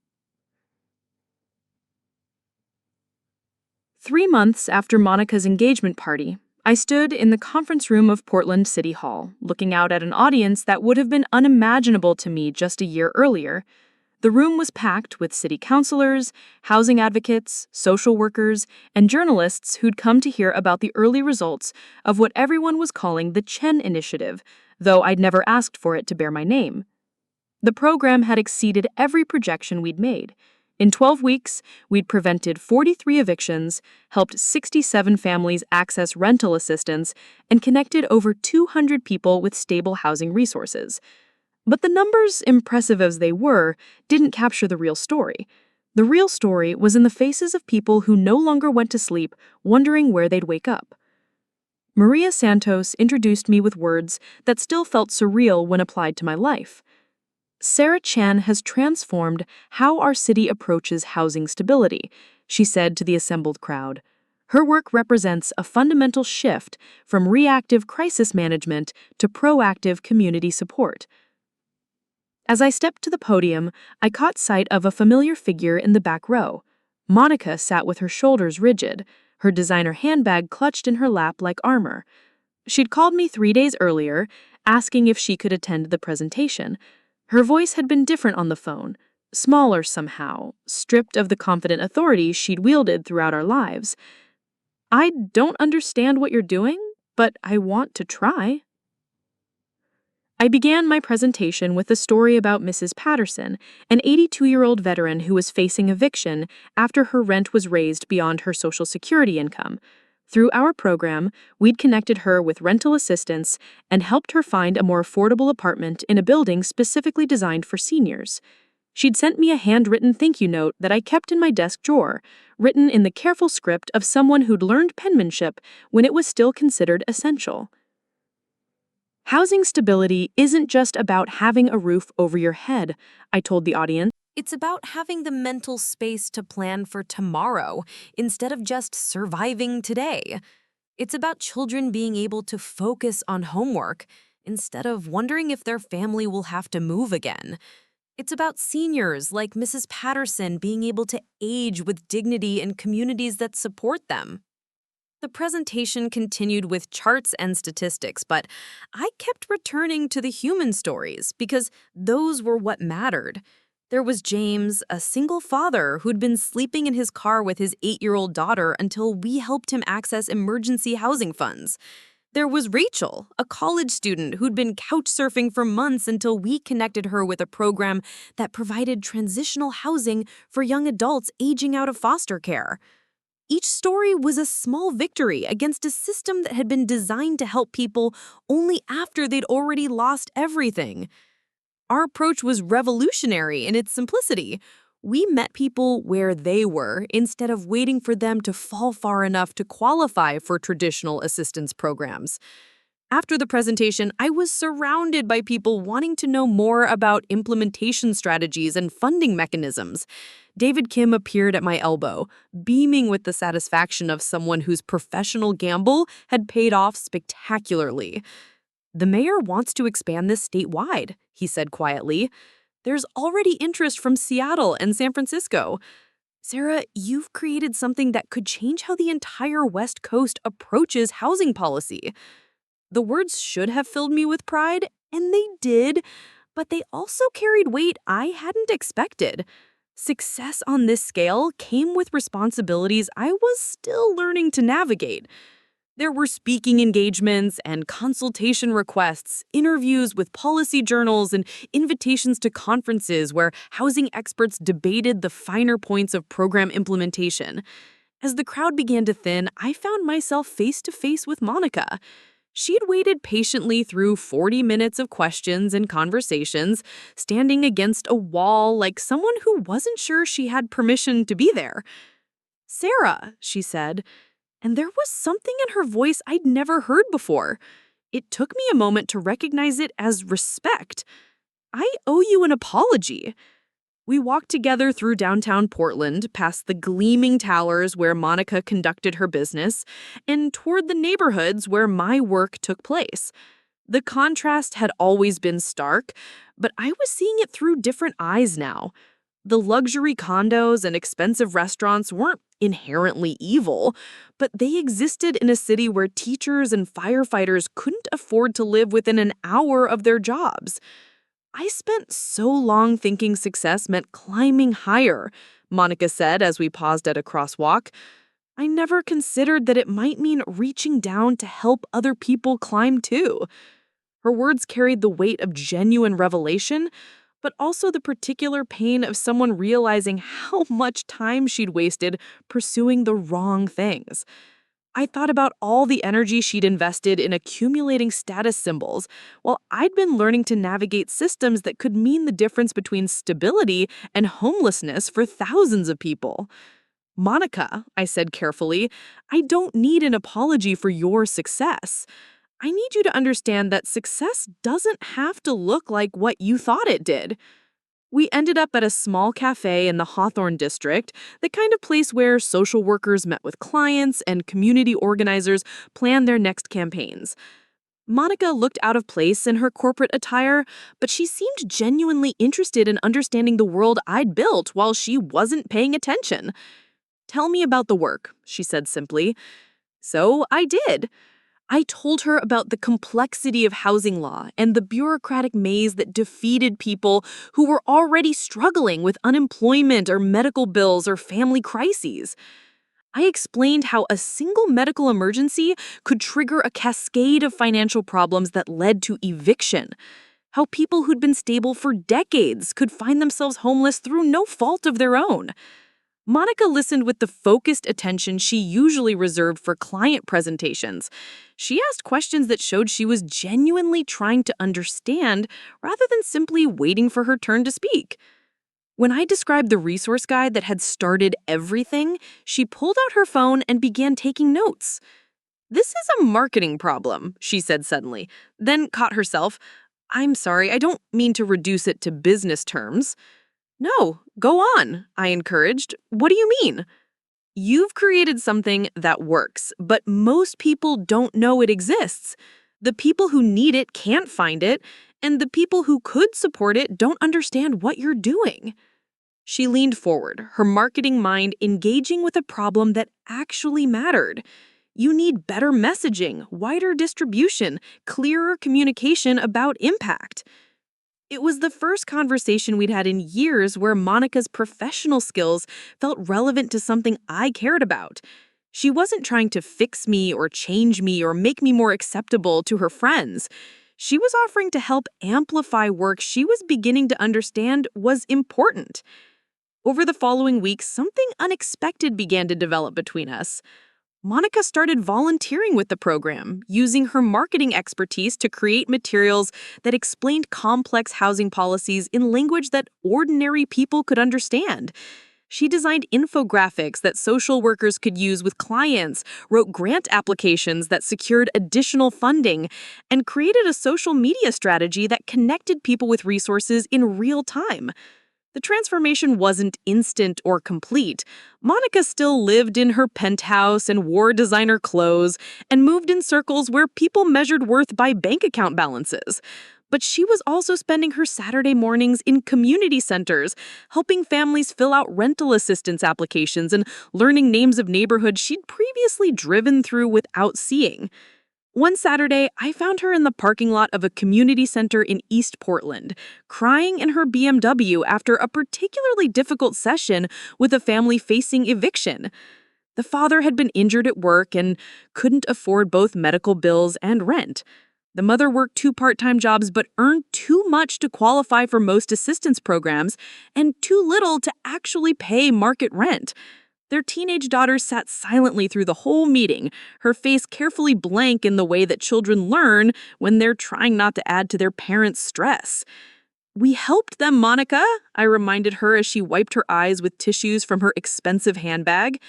3 months after Monica's engagement party, I stood in the conference room of Portland City Hall, looking out at an audience that would have been unimaginable to me just a year earlier. The room was packed with city councilors, housing advocates, social workers, and journalists who'd come to hear about the early results of what everyone was calling the Chen Initiative, though I'd never asked for it to bear my name. The program had exceeded every projection we'd made. In 12 weeks, we'd prevented 43 evictions, helped 67 families access rental assistance, and connected over 200 people with stable housing resources. But the numbers, impressive as they were, didn't capture the real story. The real story was in the faces of people who no longer went to sleep wondering where they'd wake up. Maria Santos introduced me with words that still felt surreal when applied to my life. "Sarah Chen has transformed how our city approaches housing stability," she said to the assembled crowd. Her work represents a fundamental shift from reactive crisis management to proactive community support. As I stepped to the podium, I caught sight of a familiar figure in the back row. Monica sat with her shoulders rigid, her designer handbag clutched in her lap like armor. She'd called me 3 days earlier, asking if she could attend the presentation. Her voice had been different on the phone, smaller somehow, stripped of the confident authority she'd wielded throughout our lives. "I don't understand what you're doing, but I want to try." I began my presentation with a story about Mrs. Patterson, an 82-year-old veteran who was facing eviction after her rent was raised beyond her Social Security income. Through our program, we'd connected her with rental assistance and helped her find a more affordable apartment in a building specifically designed for seniors. She'd sent me a handwritten thank you note that I kept in my desk drawer, written in the careful script of someone who'd learned penmanship when it was still considered essential. "Housing stability isn't just about having a roof over your head," I told the audience. It's about having the mental space to plan for tomorrow instead of just surviving today. It's about children being able to focus on homework instead of wondering if their family will have to move again. It's about seniors like Mrs. Patterson being able to age with dignity in communities that support them. The presentation continued with charts and statistics, but I kept returning to the human stories because those were what mattered. There was James, a single father who'd been sleeping in his car with his 8-year-old daughter until we helped him access emergency housing funds. There was Rachel, a college student who'd been couch surfing for months until we connected her with a program that provided transitional housing for young adults aging out of foster care. Each story was a small victory against a system that had been designed to help people only after they'd already lost everything. Our approach was revolutionary in its simplicity. We met people where they were instead of waiting for them to fall far enough to qualify for traditional assistance programs. After the presentation, I was surrounded by people wanting to know more about implementation strategies and funding mechanisms. David Kim appeared at my elbow, beaming with the satisfaction of someone whose professional gamble had paid off spectacularly. "The mayor wants to expand this statewide," he said quietly. "There's already interest from Seattle and San Francisco. Sarah, you've created something that could change how the entire West Coast approaches housing policy." The words should have filled me with pride, and they did, but they also carried weight I hadn't expected. Success on this scale came with responsibilities I was still learning to navigate. There were speaking engagements and consultation requests, interviews with policy journals, and invitations to conferences where housing experts debated the finer points of program implementation. As the crowd began to thin, I found myself face to face with Monica. She'd waited patiently through 40 minutes of questions and conversations, standing against a wall like someone who wasn't sure she had permission to be there. "Sarah," she said, And there was something in her voice I'd never heard before. It took me a moment to recognize it as respect. "I owe you an apology." We walked together through downtown Portland, past the gleaming towers where Monica conducted her business, and toward the neighborhoods where my work took place. The contrast had always been stark, but I was seeing it through different eyes now. The luxury condos and expensive restaurants weren't inherently evil, but they existed in a city where teachers and firefighters couldn't afford to live within an hour of their jobs. "I spent so long thinking success meant climbing higher," Monica said as we paused at a crosswalk. "I never considered that it might mean reaching down to help other people climb too." Her words carried the weight of genuine revelation, but also the particular pain of someone realizing how much time she'd wasted pursuing the wrong things. I thought about all the energy she'd invested in accumulating status symbols, while I'd been learning to navigate systems that could mean the difference between stability and homelessness for thousands of people. "Monica," I said carefully, "I don't need an apology for your success. I need you to understand that success doesn't have to look like what you thought it did." We ended up at a small cafe in the Hawthorne district, the kind of place where social workers met with clients and community organizers planned their next campaigns. Monica looked out of place in her corporate attire, but she seemed genuinely interested in understanding the world I'd built while she wasn't paying attention. "Tell me about the work," she said simply. So I did. I told her about the complexity of housing law and the bureaucratic maze that defeated people who were already struggling with unemployment or medical bills or family crises. I explained how a single medical emergency could trigger a cascade of financial problems that led to eviction. How people who'd been stable for decades could find themselves homeless through no fault of their own. Monica listened with the focused attention she usually reserved for client presentations. She asked questions that showed she was genuinely trying to understand rather than simply waiting for her turn to speak. When I described the resource guide that had started everything, she pulled out her phone and began taking notes. "This is a marketing problem," she said suddenly, then caught herself. "I'm sorry, I don't mean to reduce it to business terms." "No, go on," I encouraged. "What do you mean?" "You've created something that works, but most people don't know it exists. The people who need it can't find it, and the people who could support it don't understand what you're doing." She leaned forward, her marketing mind engaging with a problem that actually mattered. You need better messaging, wider distribution, clearer communication about impact. It was the first conversation we'd had in years where Monica's professional skills felt relevant to something I cared about. She wasn't trying to fix me or change me or make me more acceptable to her friends. She was offering to help amplify work she was beginning to understand was important. Over the following weeks, something unexpected began to develop between us. Monica started volunteering with the program, using her marketing expertise to create materials that explained complex housing policies in language that ordinary people could understand. She designed infographics that social workers could use with clients, wrote grant applications that secured additional funding, and created a social media strategy that connected people with resources in real time. The transformation wasn't instant or complete. Monica still lived in her penthouse and wore designer clothes and moved in circles where people measured worth by bank account balances. But she was also spending her Saturday mornings in community centers, helping families fill out rental assistance applications and learning names of neighborhoods she'd previously driven through without seeing. One Saturday, I found her in the parking lot of a community center in East Portland, crying in her BMW after a particularly difficult session with a family facing eviction. The father had been injured at work and couldn't afford both medical bills and rent. The mother worked 2 part-time jobs but earned too much to qualify for most assistance programs and too little to actually pay market rent. Their teenage daughter sat silently through the whole meeting, her face carefully blank in the way that children learn when they're trying not to add to their parents' stress. "We helped them, Monica," I reminded her as she wiped her eyes with tissues from her expensive handbag.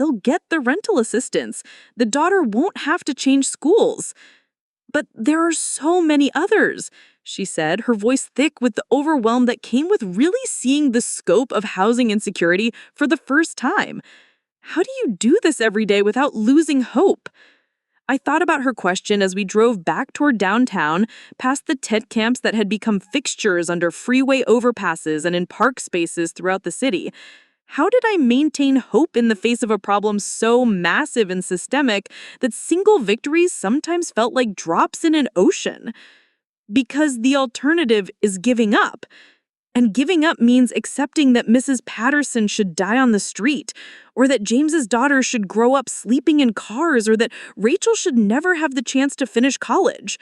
they'll get the rental assistance. The daughter won't have to change schools. But there are so many others, she said, her voice thick with the overwhelm that came with really seeing the scope of housing insecurity for the first time. How do you do this every day without losing hope? I thought about her question as we drove back toward downtown, past the tent camps that had become fixtures under freeway overpasses and in park spaces throughout the city. How did I maintain hope in the face of a problem so massive and systemic that single victories sometimes felt like drops in an ocean? Because the alternative is giving up. And giving up means accepting that Mrs. Patterson should die on the street, or that James's daughter should grow up sleeping in cars, or that Rachel should never have the chance to finish college.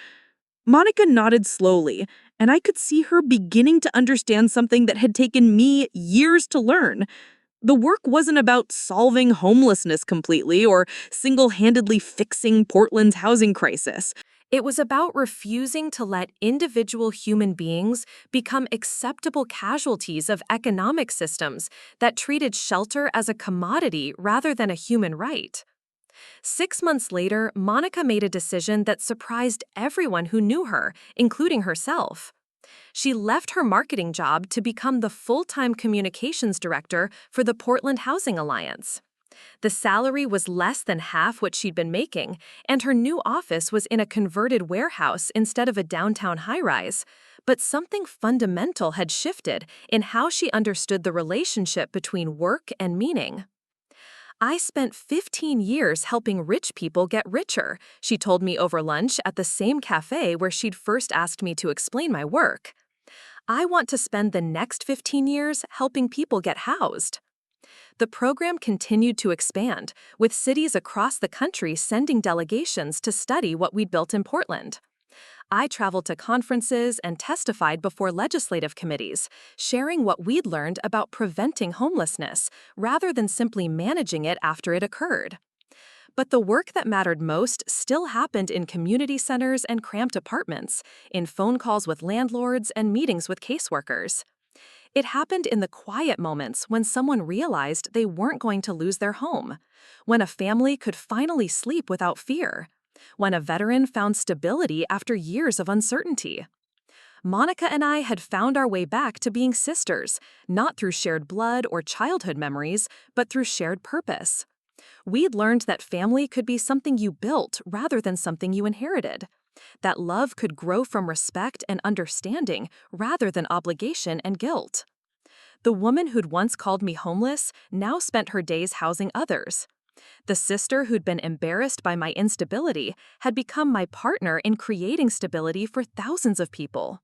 Monica nodded slowly, and I could see her beginning to understand something that had taken me years to learn. The work wasn't about solving homelessness completely or single-handedly fixing Portland's housing crisis. It was about refusing to let individual human beings become acceptable casualties of economic systems that treated shelter as a commodity rather than a human right. 6 months later, Monica made a decision that surprised everyone who knew her, including herself. She left her marketing job to become the full-time communications director for the Portland Housing Alliance. The salary was less than half what she'd been making, and her new office was in a converted warehouse instead of a downtown high-rise. But something fundamental had shifted in how she understood the relationship between work and meaning. "I spent 15 years helping rich people get richer," she told me over lunch at the same cafe where she'd first asked me to explain my work. "I want to spend the next 15 years helping people get housed." The program continued to expand, with cities across the country sending delegations to study what we'd built in Portland. I traveled to conferences and testified before legislative committees, sharing what we'd learned about preventing homelessness, rather than simply managing it after it occurred. But the work that mattered most still happened in community centers and cramped apartments, in phone calls with landlords and meetings with caseworkers. It happened in the quiet moments when someone realized they weren't going to lose their home, when a family could finally sleep without fear, when a veteran found stability after years of uncertainty. Monica and I had found our way back to being sisters, not through shared blood or childhood memories, but through shared purpose. We'd learned that family could be something you built rather than something you inherited. That love could grow from respect and understanding rather than obligation and guilt. The woman who'd once called me homeless now spent her days housing others. The sister who'd been embarrassed by my instability had become my partner in creating stability for thousands of people.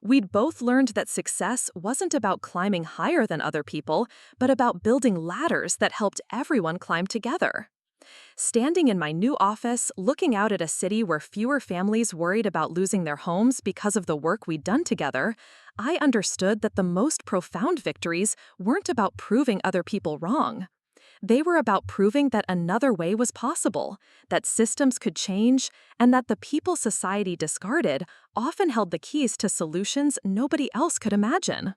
We'd both learned that success wasn't about climbing higher than other people, but about building ladders that helped everyone climb together. Standing in my new office, looking out at a city where fewer families worried about losing their homes because of the work we'd done together, I understood that the most profound victories weren't about proving other people wrong. They were about proving that another way was possible, that systems could change, and that the people society discarded often held the keys to solutions nobody else could imagine.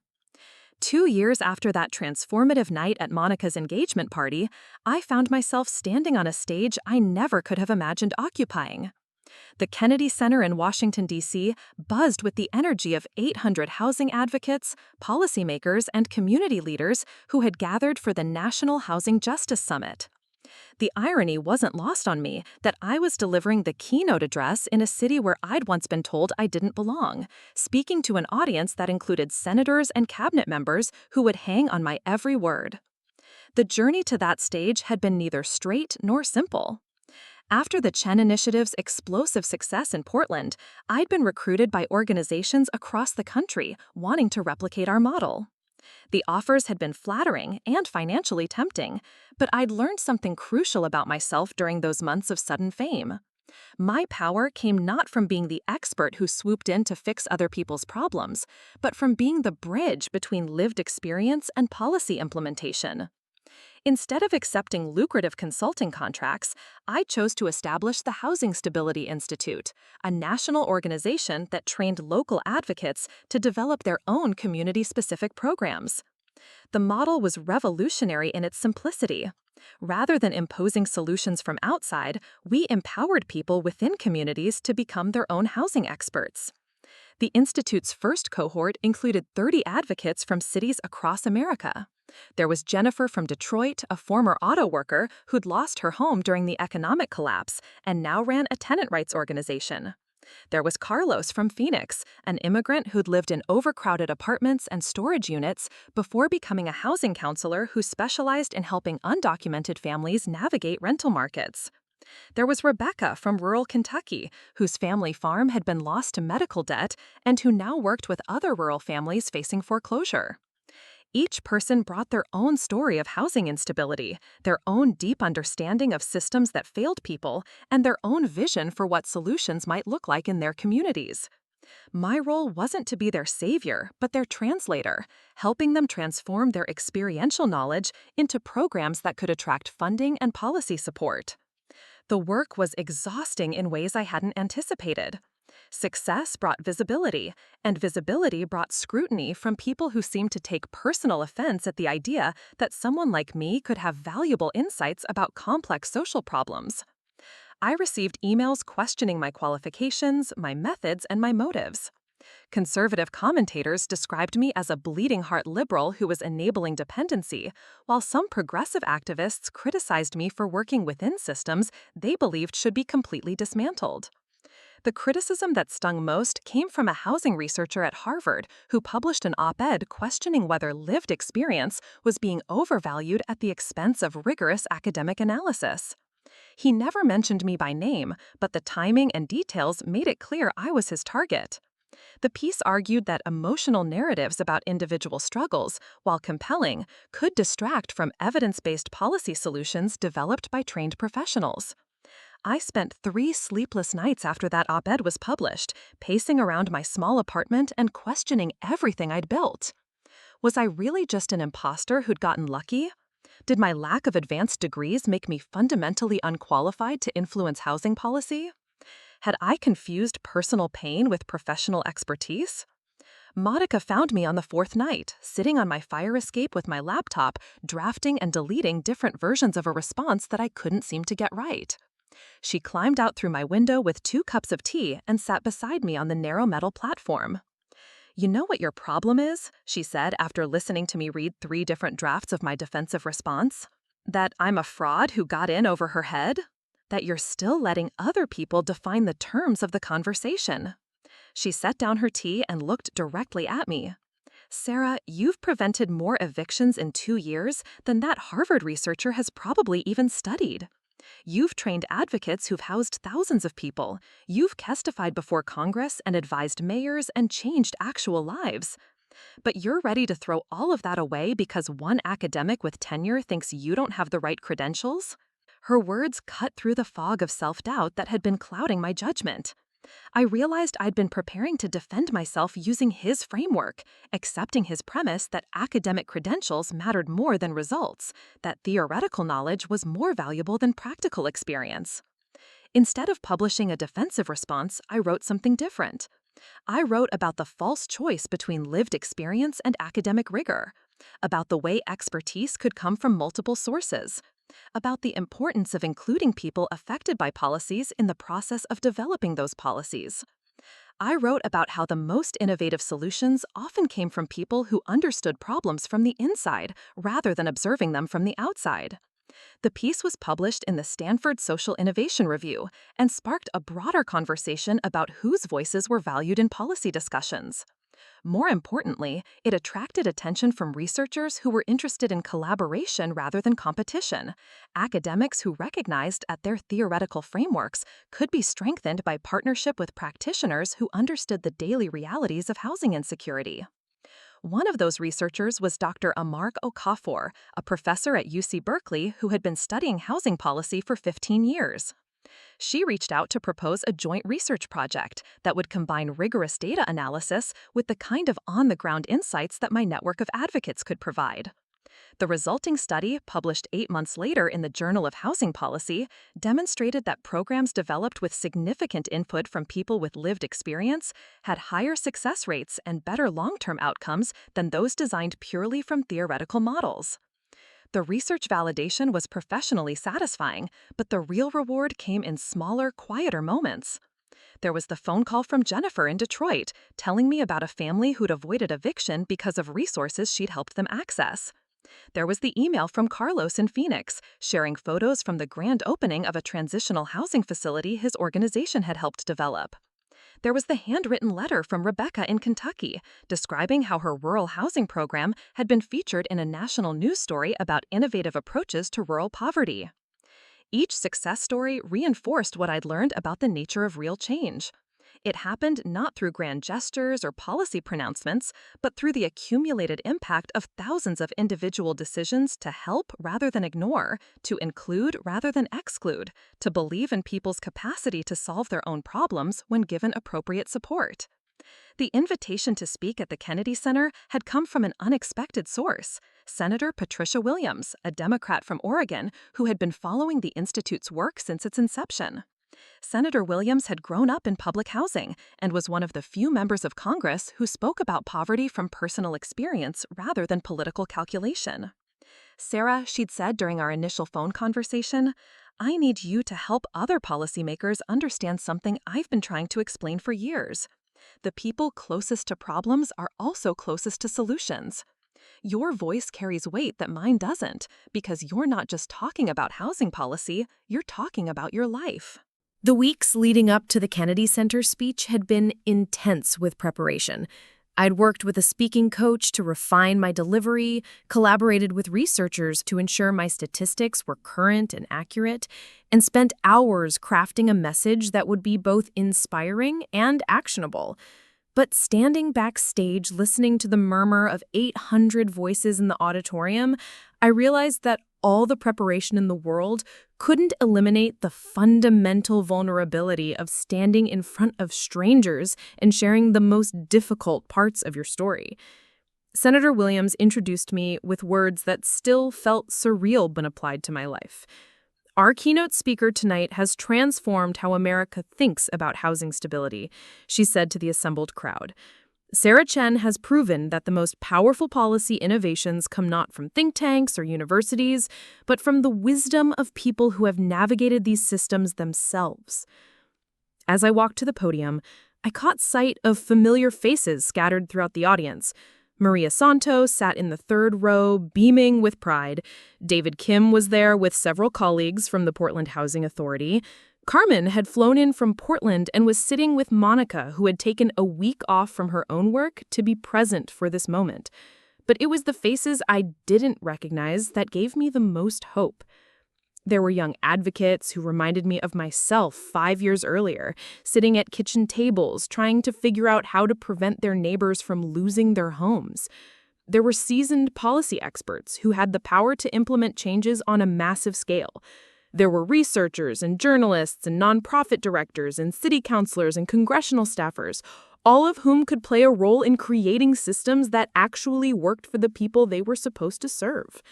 2 years after that transformative night at Monica's engagement party, I found myself standing on a stage I never could have imagined occupying. The Kennedy Center in Washington, D.C. buzzed with the energy of 800 housing advocates, policymakers, and community leaders who had gathered for the National Housing Justice Summit. The irony wasn't lost on me that I was delivering the keynote address in a city where I'd once been told I didn't belong, speaking to an audience that included senators and cabinet members who would hang on my every word. The journey to that stage had been neither straight nor simple. After the Chen Initiative's explosive success in Portland, I'd been recruited by organizations across the country wanting to replicate our model. The offers had been flattering and financially tempting, but I'd learned something crucial about myself during those months of sudden fame. My power came not from being the expert who swooped in to fix other people's problems, but from being the bridge between lived experience and policy implementation. Instead of accepting lucrative consulting contracts, I chose to establish the Housing Stability Institute, a national organization that trained local advocates to develop their own community-specific programs. The model was revolutionary in its simplicity. Rather than imposing solutions from outside, we empowered people within communities to become their own housing experts. The Institute's first cohort included 30 advocates from cities across America. There was Jennifer from Detroit, a former auto worker who'd lost her home during the economic collapse and now ran a tenant rights organization. There was Carlos from Phoenix, an immigrant who'd lived in overcrowded apartments and storage units before becoming a housing counselor who specialized in helping undocumented families navigate rental markets. There was Rebecca from rural Kentucky, whose family farm had been lost to medical debt and who now worked with other rural families facing foreclosure. Each person brought their own story of housing instability, their own deep understanding of systems that failed people, and their own vision for what solutions might look like in their communities. My role wasn't to be their savior, but their translator, helping them transform their experiential knowledge into programs that could attract funding and policy support. The work was exhausting in ways I hadn't anticipated. Success brought visibility, and visibility brought scrutiny from people who seemed to take personal offense at the idea that someone like me could have valuable insights about complex social problems. I received emails questioning my qualifications, my methods, and my motives. Conservative commentators described me as a bleeding heart liberal who was enabling dependency, while some progressive activists criticized me for working within systems they believed should be completely dismantled. The criticism that stung most came from a housing researcher at Harvard who published an op-ed questioning whether lived experience was being overvalued at the expense of rigorous academic analysis. He never mentioned me by name, but the timing and details made it clear I was his target. The piece argued that emotional narratives about individual struggles, while compelling, could distract from evidence-based policy solutions developed by trained professionals. I spent 3 sleepless nights after that op-ed was published, pacing around my small apartment and questioning everything I'd built. Was I really just an imposter who'd gotten lucky? Did my lack of advanced degrees make me fundamentally unqualified to influence housing policy? Had I confused personal pain with professional expertise? Monica found me on the 4th night, sitting on my fire escape with my laptop, drafting and deleting different versions of a response that I couldn't seem to get right. She climbed out through my window with 2 cups of tea and sat beside me on the narrow metal platform. "You know what your problem is?" she said after listening to me read 3 different drafts of my defensive response. "That I'm a fraud who got in over her head? That you're still letting other people define the terms of the conversation." She set down her tea and looked directly at me. "Sarah, you've prevented more evictions in 2 years than that Harvard researcher has probably even studied. You've trained advocates who've housed thousands of people. You've testified before Congress and advised mayors and changed actual lives. But you're ready to throw all of that away because one academic with tenure thinks you don't have the right credentials?" Her words cut through the fog of self-doubt that had been clouding my judgment. I realized I'd been preparing to defend myself using his framework, accepting his premise that academic credentials mattered more than results, that theoretical knowledge was more valuable than practical experience. Instead of publishing a defensive response, I wrote something different. I wrote about the false choice between lived experience and academic rigor, about the way expertise could come from multiple sources, about the importance of including people affected by policies in the process of developing those policies. I wrote about how the most innovative solutions often came from people who understood problems from the inside rather than observing them from the outside. The piece was published in the Stanford Social Innovation Review and sparked a broader conversation about whose voices were valued in policy discussions. More importantly, it attracted attention from researchers who were interested in collaboration rather than competition, academics who recognized that their theoretical frameworks could be strengthened by partnership with practitioners who understood the daily realities of housing insecurity. One of those researchers was Dr. Amark Okafor, a professor at UC Berkeley who had been studying housing policy for 15 years. She reached out to propose a joint research project that would combine rigorous data analysis with the kind of on-the-ground insights that my network of advocates could provide. The resulting study, published 8 months later in the Journal of Housing Policy, demonstrated that programs developed with significant input from people with lived experience had higher success rates and better long-term outcomes than those designed purely from theoretical models. The research validation was professionally satisfying, but the real reward came in smaller, quieter moments. There was the phone call from Jennifer in Detroit, telling me about a family who'd avoided eviction because of resources she'd helped them access. There was the email from Carlos in Phoenix, sharing photos from the grand opening of a transitional housing facility his organization had helped develop. There was the handwritten letter from Rebecca in Kentucky, describing how her rural housing program had been featured in a national news story about innovative approaches to rural poverty. Each success story reinforced what I'd learned about the nature of real change. It happened not through grand gestures or policy pronouncements, but through the accumulated impact of thousands of individual decisions to help rather than ignore, to include rather than exclude, to believe in people's capacity to solve their own problems when given appropriate support. The invitation to speak at the Kennedy Center had come from an unexpected source: Senator Patricia Williams, a Democrat from Oregon who had been following the Institute's work since its inception. Senator Williams had grown up in public housing and was one of the few members of Congress who spoke about poverty from personal experience rather than political calculation. "Sarah," she'd said during our initial phone conversation, "I need you to help other policymakers understand something I've been trying to explain for years. The people closest to problems are also closest to solutions. Your voice carries weight that mine doesn't, because you're not just talking about housing policy, you're talking about your life." The weeks leading up to the Kennedy Center speech had been intense with preparation. I'd worked with a speaking coach to refine my delivery, collaborated with researchers to ensure my statistics were current and accurate, and spent hours crafting a message that would be both inspiring and actionable. But standing backstage listening to the murmur of 800 voices in the auditorium, I realized that all the preparation in the world couldn't eliminate the fundamental vulnerability of standing in front of strangers and sharing the most difficult parts of your story. Senator Williams introduced me with words that still felt surreal when applied to my life. "Our keynote speaker tonight has transformed how America thinks about housing stability," she said to the assembled crowd. "Sarah Chen has proven that the most powerful policy innovations come not from think tanks or universities, but from the wisdom of people who have navigated these systems themselves." As I walked to the podium, I caught sight of familiar faces scattered throughout the audience. Maria Santos sat in the third row, beaming with pride. David Kim was there with several colleagues from the Portland Housing Authority. Carmen had flown in from Portland and was sitting with Monica, who had taken a week off from her own work to be present for this moment. But it was the faces I didn't recognize that gave me the most hope. There were young advocates who reminded me of myself 5 years earlier, sitting at kitchen tables trying to figure out how to prevent their neighbors from losing their homes. There were seasoned policy experts who had the power to implement changes on a massive scale. There were researchers and journalists and nonprofit directors and city councilors and congressional staffers, all of whom could play a role in creating systems that actually worked for the people they were supposed to serve.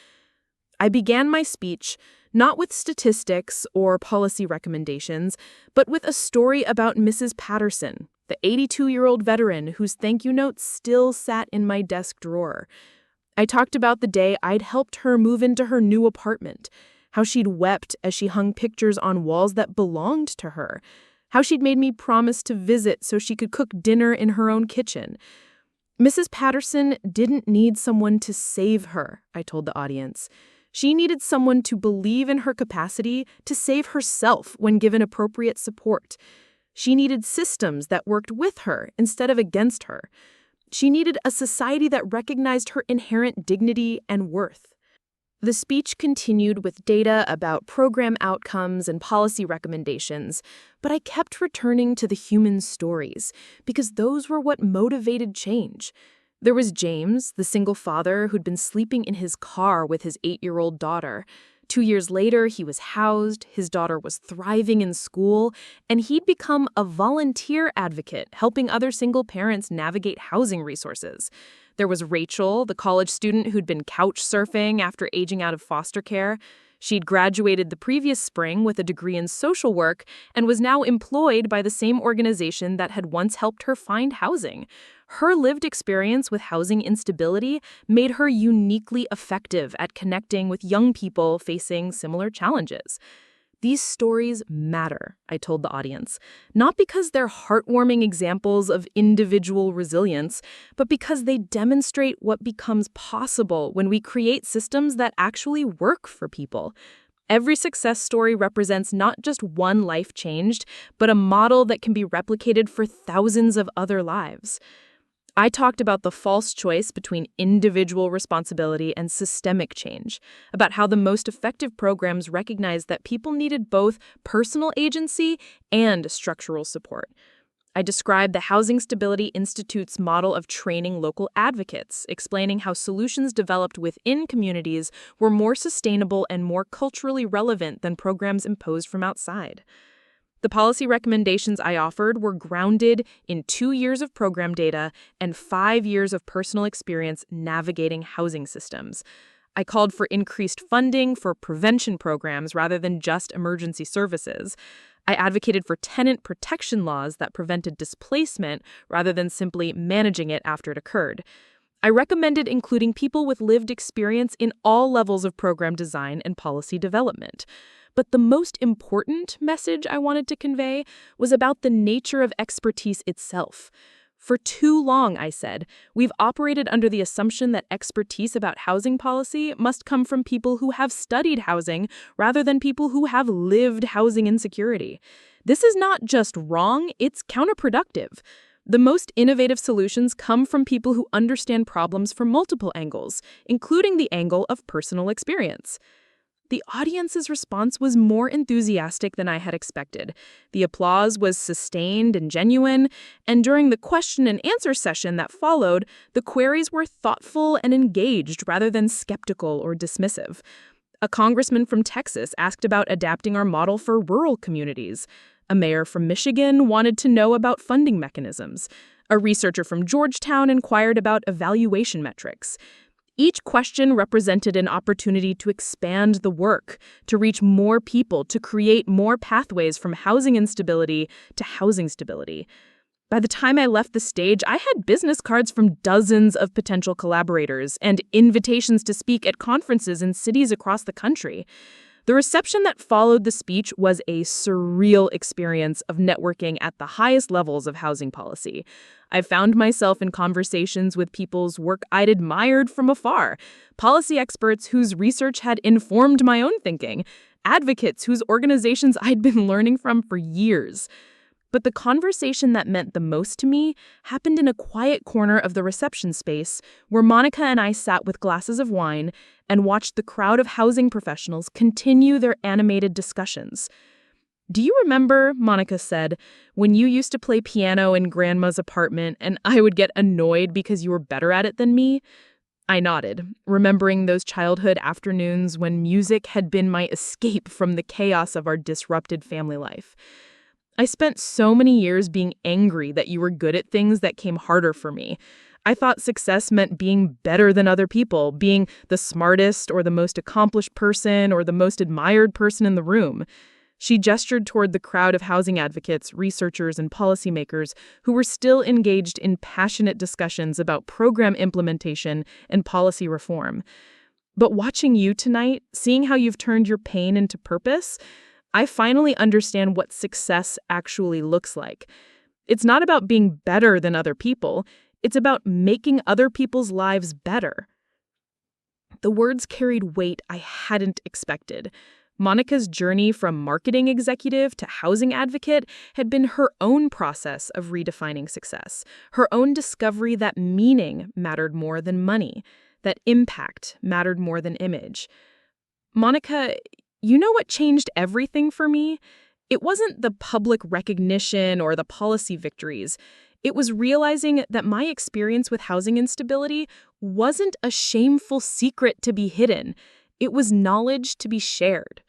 I began my speech not with statistics or policy recommendations, but with a story about Mrs. Patterson, the 82-year-old veteran whose thank you note still sat in my desk drawer. I talked about the day I'd helped her move into her new apartment, how she'd wept as she hung pictures on walls that belonged to her, how she'd made me promise to visit so she could cook dinner in her own kitchen. Mrs. Patterson didn't need someone to save her, I told the audience. She needed someone to believe in her capacity to save herself when given appropriate support. She needed systems that worked with her instead of against her. She needed a society that recognized her inherent dignity and worth. The speech continued with data about program outcomes and policy recommendations, but I kept returning to the human stories because those were what motivated change. There was James, the single father who'd been sleeping in his car with his 8-year-old daughter. 2 years later, he was housed, his daughter was thriving in school, and he'd become a volunteer advocate helping other single parents navigate housing resources. There was Rachel, the college student who'd been couch surfing after aging out of foster care. She'd graduated the previous spring with a degree in social work and was now employed by the same organization that had once helped her find housing. Her lived experience with housing instability made her uniquely effective at connecting with young people facing similar challenges. These stories matter, I told the audience, not because they're heartwarming examples of individual resilience, but because they demonstrate what becomes possible when we create systems that actually work for people. Every success story represents not just one life changed, but a model that can be replicated for thousands of other lives. I talked about the false choice between individual responsibility and systemic change, about how the most effective programs recognized that people needed both personal agency and structural support. I described the Housing Stability Institute's model of training local advocates, explaining how solutions developed within communities were more sustainable and more culturally relevant than programs imposed from outside. The policy recommendations I offered were grounded in 2 years of program data and 5 years of personal experience navigating housing systems. I called for increased funding for prevention programs rather than just emergency services. I advocated for tenant protection laws that prevented displacement rather than simply managing it after it occurred. I recommended including people with lived experience in all levels of program design and policy development. But the most important message I wanted to convey was about the nature of expertise itself. For too long, I said, we've operated under the assumption that expertise about housing policy must come from people who have studied housing rather than people who have lived housing insecurity. This is not just wrong, it's counterproductive. The most innovative solutions come from people who understand problems from multiple angles, including the angle of personal experience. The audience's response was more enthusiastic than I had expected. The applause was sustained and genuine, and during the question and answer session that followed, the queries were thoughtful and engaged rather than skeptical or dismissive. A congressman from Texas asked about adapting our model for rural communities. A mayor from Michigan wanted to know about funding mechanisms. A researcher from Georgetown inquired about evaluation metrics. Each question represented an opportunity to expand the work, to reach more people, to create more pathways from housing instability to housing stability. By the time I left the stage, I had business cards from dozens of potential collaborators and invitations to speak at conferences in cities across the country. The reception that followed the speech was a surreal experience of networking at the highest levels of housing policy. I found myself in conversations with people's work I'd admired from afar, policy experts whose research had informed my own thinking, advocates whose organizations I'd been learning from for years. But the conversation that meant the most to me happened in a quiet corner of the reception space where Monica and I sat with glasses of wine and watched the crowd of housing professionals continue their animated discussions. "Do you remember," Monica said, "when you used to play piano in Grandma's apartment and I would get annoyed because you were better at it than me?" I nodded, remembering those childhood afternoons when music had been my escape from the chaos of our disrupted family life. "I spent so many years being angry that you were good at things that came harder for me. I thought success meant being better than other people, being the smartest or the most accomplished person or the most admired person in the room." She gestured toward the crowd of housing advocates, researchers, and policymakers who were still engaged in passionate discussions about program implementation and policy reform. "But watching you tonight, seeing how you've turned your pain into purpose, I finally understand what success actually looks like. It's not about being better than other people. It's about making other people's lives better." The words carried weight I hadn't expected. Monica's journey from marketing executive to housing advocate had been her own process of redefining success, her own discovery that meaning mattered more than money, that impact mattered more than image. "Monica, you know what changed everything for me? It wasn't the public recognition or the policy victories. It was realizing that my experience with housing instability wasn't a shameful secret to be hidden. It was knowledge to be shared."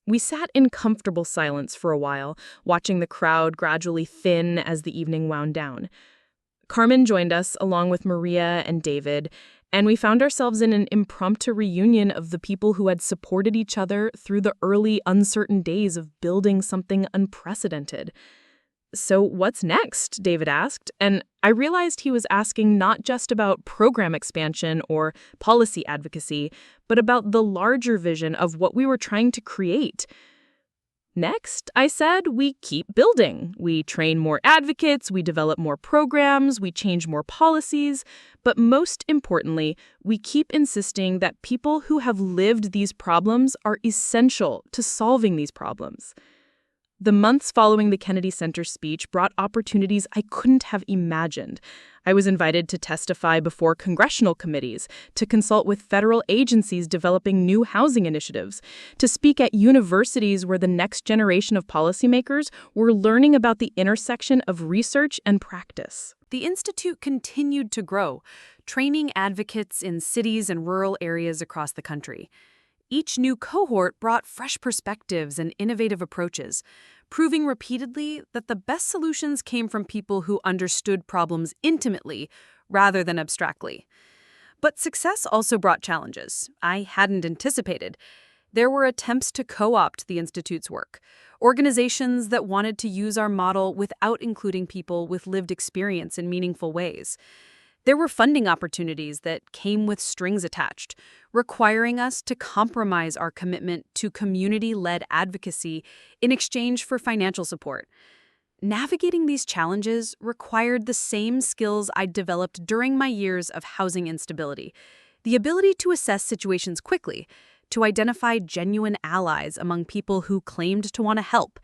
We sat in comfortable silence for a while, watching the crowd gradually thin as the evening wound down. Carmen joined us along with Maria and David, and we found ourselves in an impromptu reunion of the people who had supported each other through the early, uncertain days of building something unprecedented. "So what's next?" David asked, and I realized he was asking not just about program expansion or policy advocacy, but about the larger vision of what we were trying to create. "Next," I said, "we keep building. We train more advocates, we develop more programs, we change more policies, but most importantly, we keep insisting that people who have lived these problems are essential to solving these problems." The months following the Kennedy Center speech brought opportunities I couldn't have imagined. I was invited to testify before congressional committees, to consult with federal agencies developing new housing initiatives, to speak at universities where the next generation of policymakers were learning about the intersection of research and practice. The Institute continued to grow, training advocates in cities and rural areas across the country. Each new cohort brought fresh perspectives and innovative approaches, proving repeatedly that the best solutions came from people who understood problems intimately rather than abstractly. But success also brought challenges I hadn't anticipated. There were attempts to co-opt the Institute's work, organizations that wanted to use our model without including people with lived experience in meaningful ways. There were funding opportunities that came with strings attached, requiring us to compromise our commitment to community-led advocacy in exchange for financial support. Navigating these challenges required the same skills I'd developed during my years of housing instability, the ability to assess situations quickly, to identify genuine allies among people who claimed to want to help,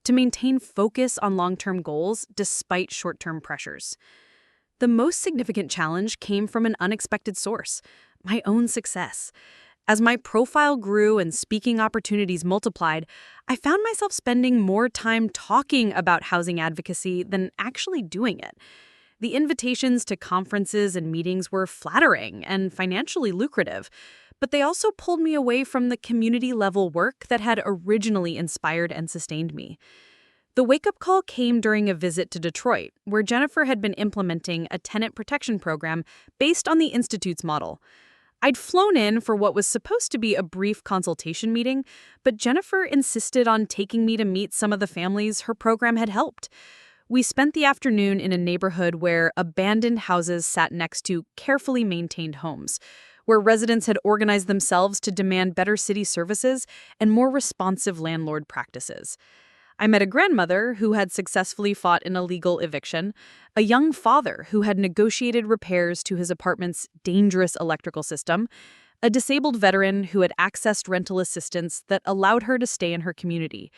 to maintain focus on long-term goals despite short-term pressures. The most significant challenge came from an unexpected source, my own success. As my profile grew and speaking opportunities multiplied, I found myself spending more time talking about housing advocacy than actually doing it. The invitations to conferences and meetings were flattering and financially lucrative, but they also pulled me away from the community-level work that had originally inspired and sustained me. The wake-up call came during a visit to Detroit, where Jennifer had been implementing a tenant protection program based on the Institute's model. I'd flown in for what was supposed to be a brief consultation meeting, but Jennifer insisted on taking me to meet some of the families her program had helped. We spent the afternoon in a neighborhood where abandoned houses sat next to carefully maintained homes, where residents had organized themselves to demand better city services and more responsive landlord practices. I met a grandmother who had successfully fought an illegal eviction, a young father who had negotiated repairs to his apartment's dangerous electrical system, a disabled veteran who had accessed rental assistance that allowed her to stay in her community.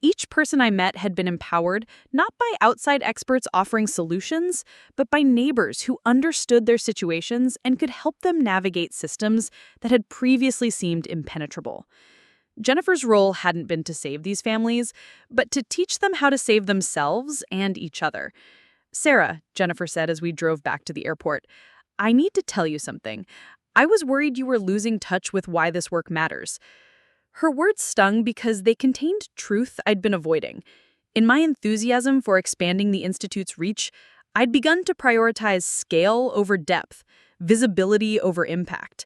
Each person I met had been empowered not by outside experts offering solutions, but by neighbors who understood their situations and could help them navigate systems that had previously seemed impenetrable. Jennifer's role hadn't been to save these families, but to teach them how to save themselves and each other. "Sarah," Jennifer said as we drove back to the airport, "I need to tell you something. I was worried you were losing touch with why this work matters." Her words stung because they contained truth I'd been avoiding. In my enthusiasm for expanding the Institute's reach, I'd begun to prioritize scale over depth, visibility over impact.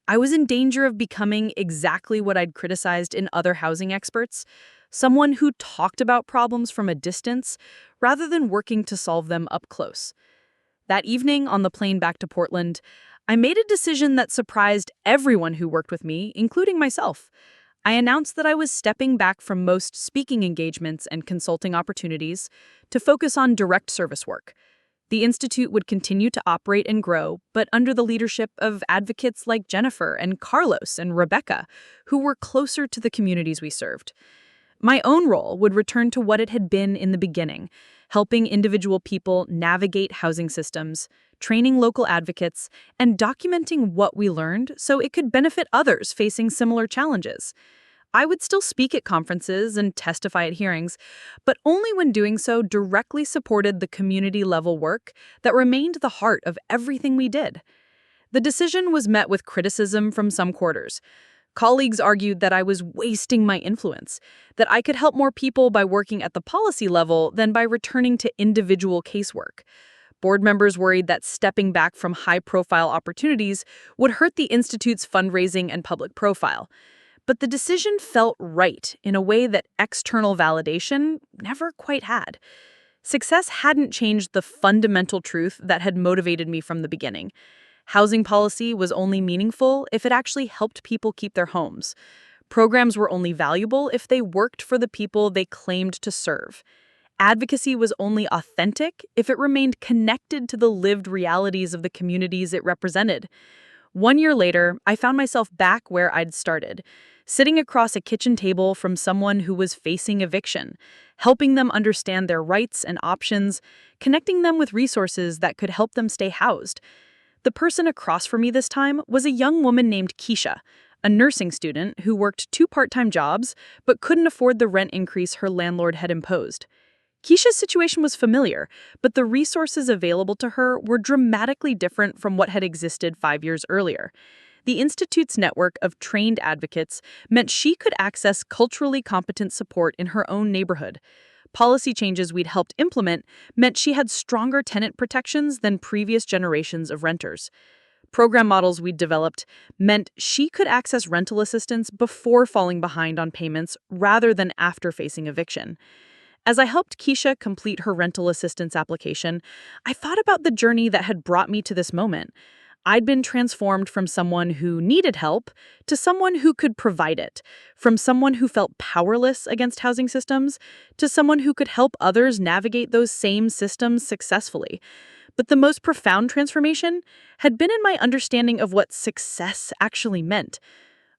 I was in danger of becoming exactly what I'd criticized in other housing experts, someone who talked about problems from a distance rather than working to solve them up close. That evening on the plane back to Portland, I made a decision that surprised everyone who worked with me, including myself. I announced that I was stepping back from most speaking engagements and consulting opportunities to focus on direct service work. The Institute would continue to operate and grow, but under the leadership of advocates like Jennifer and Carlos and Rebecca, who were closer to the communities we served. My own role would return to what it had been in the beginning, helping individual people navigate housing systems, training local advocates, and documenting what we learned so it could benefit others facing similar challenges. I would still speak at conferences and testify at hearings, but only when doing so directly supported the community-level work that remained the heart of everything we did. The decision was met with criticism from some quarters. Colleagues argued that I was wasting my influence, that I could help more people by working at the policy level than by returning to individual casework. Board members worried that stepping back from high-profile opportunities would hurt the institute's fundraising and public profile. But the decision felt right in a way that external validation never quite had. Success hadn't changed the fundamental truth that had motivated me from the beginning. Housing policy was only meaningful if it actually helped people keep their homes. Programs were only valuable if they worked for the people they claimed to serve. Advocacy was only authentic if it remained connected to the lived realities of the communities it represented. 1 year later, I found myself back where I'd started, sitting across a kitchen table from someone who was facing eviction, helping them understand their rights and options, connecting them with resources that could help them stay housed. The person across from me this time was a young woman named Keisha, a nursing student who worked 2 part-time jobs but couldn't afford the rent increase her landlord had imposed. Keisha's situation was familiar, but the resources available to her were dramatically different from what had existed 5 years earlier. The Institute's network of trained advocates meant she could access culturally competent support in her own neighborhood. Policy changes we'd helped implement meant she had stronger tenant protections than previous generations of renters. Program models we'd developed meant she could access rental assistance before falling behind on payments rather than after facing eviction. As I helped Keisha complete her rental assistance application, I thought about the journey that had brought me to this moment. I'd been transformed from someone who needed help to someone who could provide it, from someone who felt powerless against housing systems to someone who could help others navigate those same systems successfully. But the most profound transformation had been in my understanding of what success actually meant.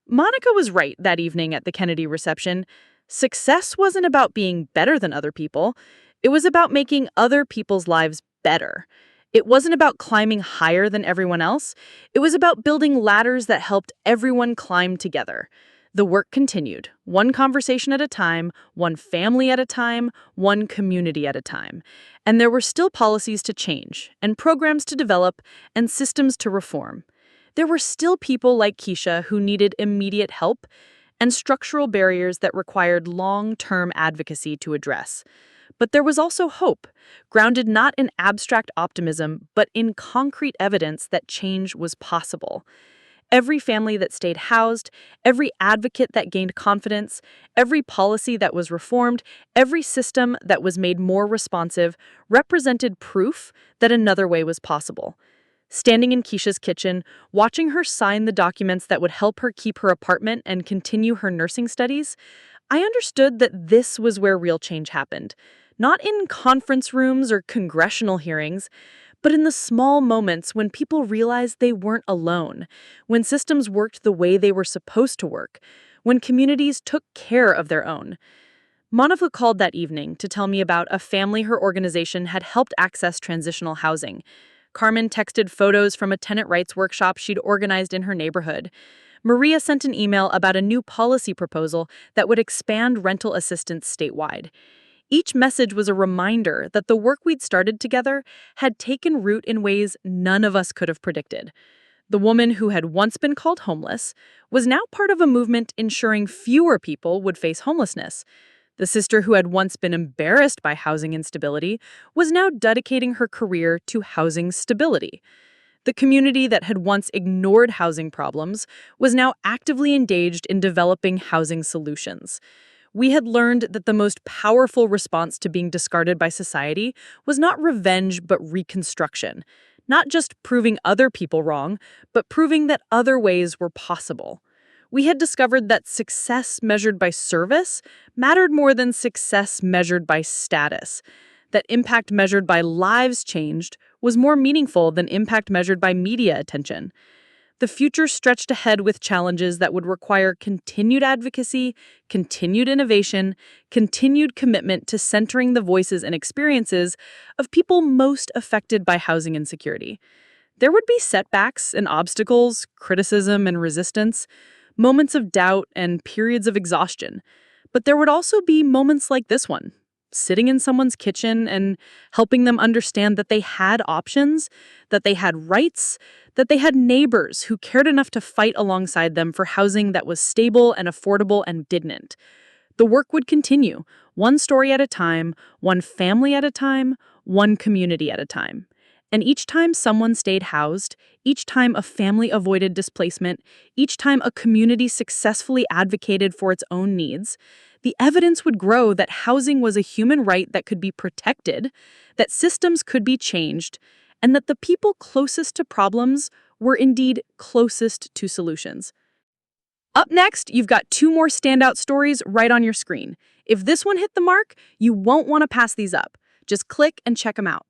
Monica was right that evening at the Kennedy reception. Success wasn't about being better than other people. It was about making other people's lives better. It wasn't about climbing higher than everyone else. It was about building ladders that helped everyone climb together. The work continued, one conversation at a time, one family at a time, one community at a time. And there were still policies to change, and programs to develop, and systems to reform. There were still people like Keisha who needed immediate help, and structural barriers that required long-term advocacy to address. But there was also hope, grounded not in abstract optimism, but in concrete evidence that change was possible. Every family that stayed housed, every advocate that gained confidence, every policy that was reformed, every system that was made more responsive represented proof that another way was possible. Standing in Keisha's kitchen, watching her sign the documents that would help her keep her apartment and continue her nursing studies, I understood that this was where real change happened. Not in conference rooms or congressional hearings, but in the small moments when people realized they weren't alone, when systems worked the way they were supposed to work, when communities took care of their own. Monica called that evening to tell me about a family her organization had helped access transitional housing. Carmen texted photos from a tenant rights workshop she'd organized in her neighborhood. Maria sent an email about a new policy proposal that would expand rental assistance statewide. Each message was a reminder that the work we'd started together had taken root in ways none of us could have predicted. The woman who had once been called homeless was now part of a movement ensuring fewer people would face homelessness. The sister who had once been embarrassed by housing instability was now dedicating her career to housing stability. The community that had once ignored housing problems was now actively engaged in developing housing solutions. We had learned that the most powerful response to being discarded by society was not revenge but reconstruction, not just proving other people wrong, but proving that other ways were possible. We had discovered that success measured by service mattered more than success measured by status, that impact measured by lives changed was more meaningful than impact measured by media attention. The future stretched ahead with challenges that would require continued advocacy, continued innovation, continued commitment to centering the voices and experiences of people most affected by housing insecurity. There would be setbacks and obstacles, criticism and resistance, moments of doubt and periods of exhaustion. But there would also be moments like this one, sitting in someone's kitchen and helping them understand that they had options, that they had rights, that they had neighbors who cared enough to fight alongside them for housing that was stable and affordable and didn't. The work would continue, one story at a time, one family at a time, one community at a time. And each time someone stayed housed, each time a family avoided displacement, each time a community successfully advocated for its own needs, the evidence would grow that housing was a human right that could be protected, that systems could be changed, and that the people closest to problems were indeed closest to solutions. Up next, you've got 2 more standout stories right on your screen. If this one hit the mark, you won't want to pass these up. Just click and check them out.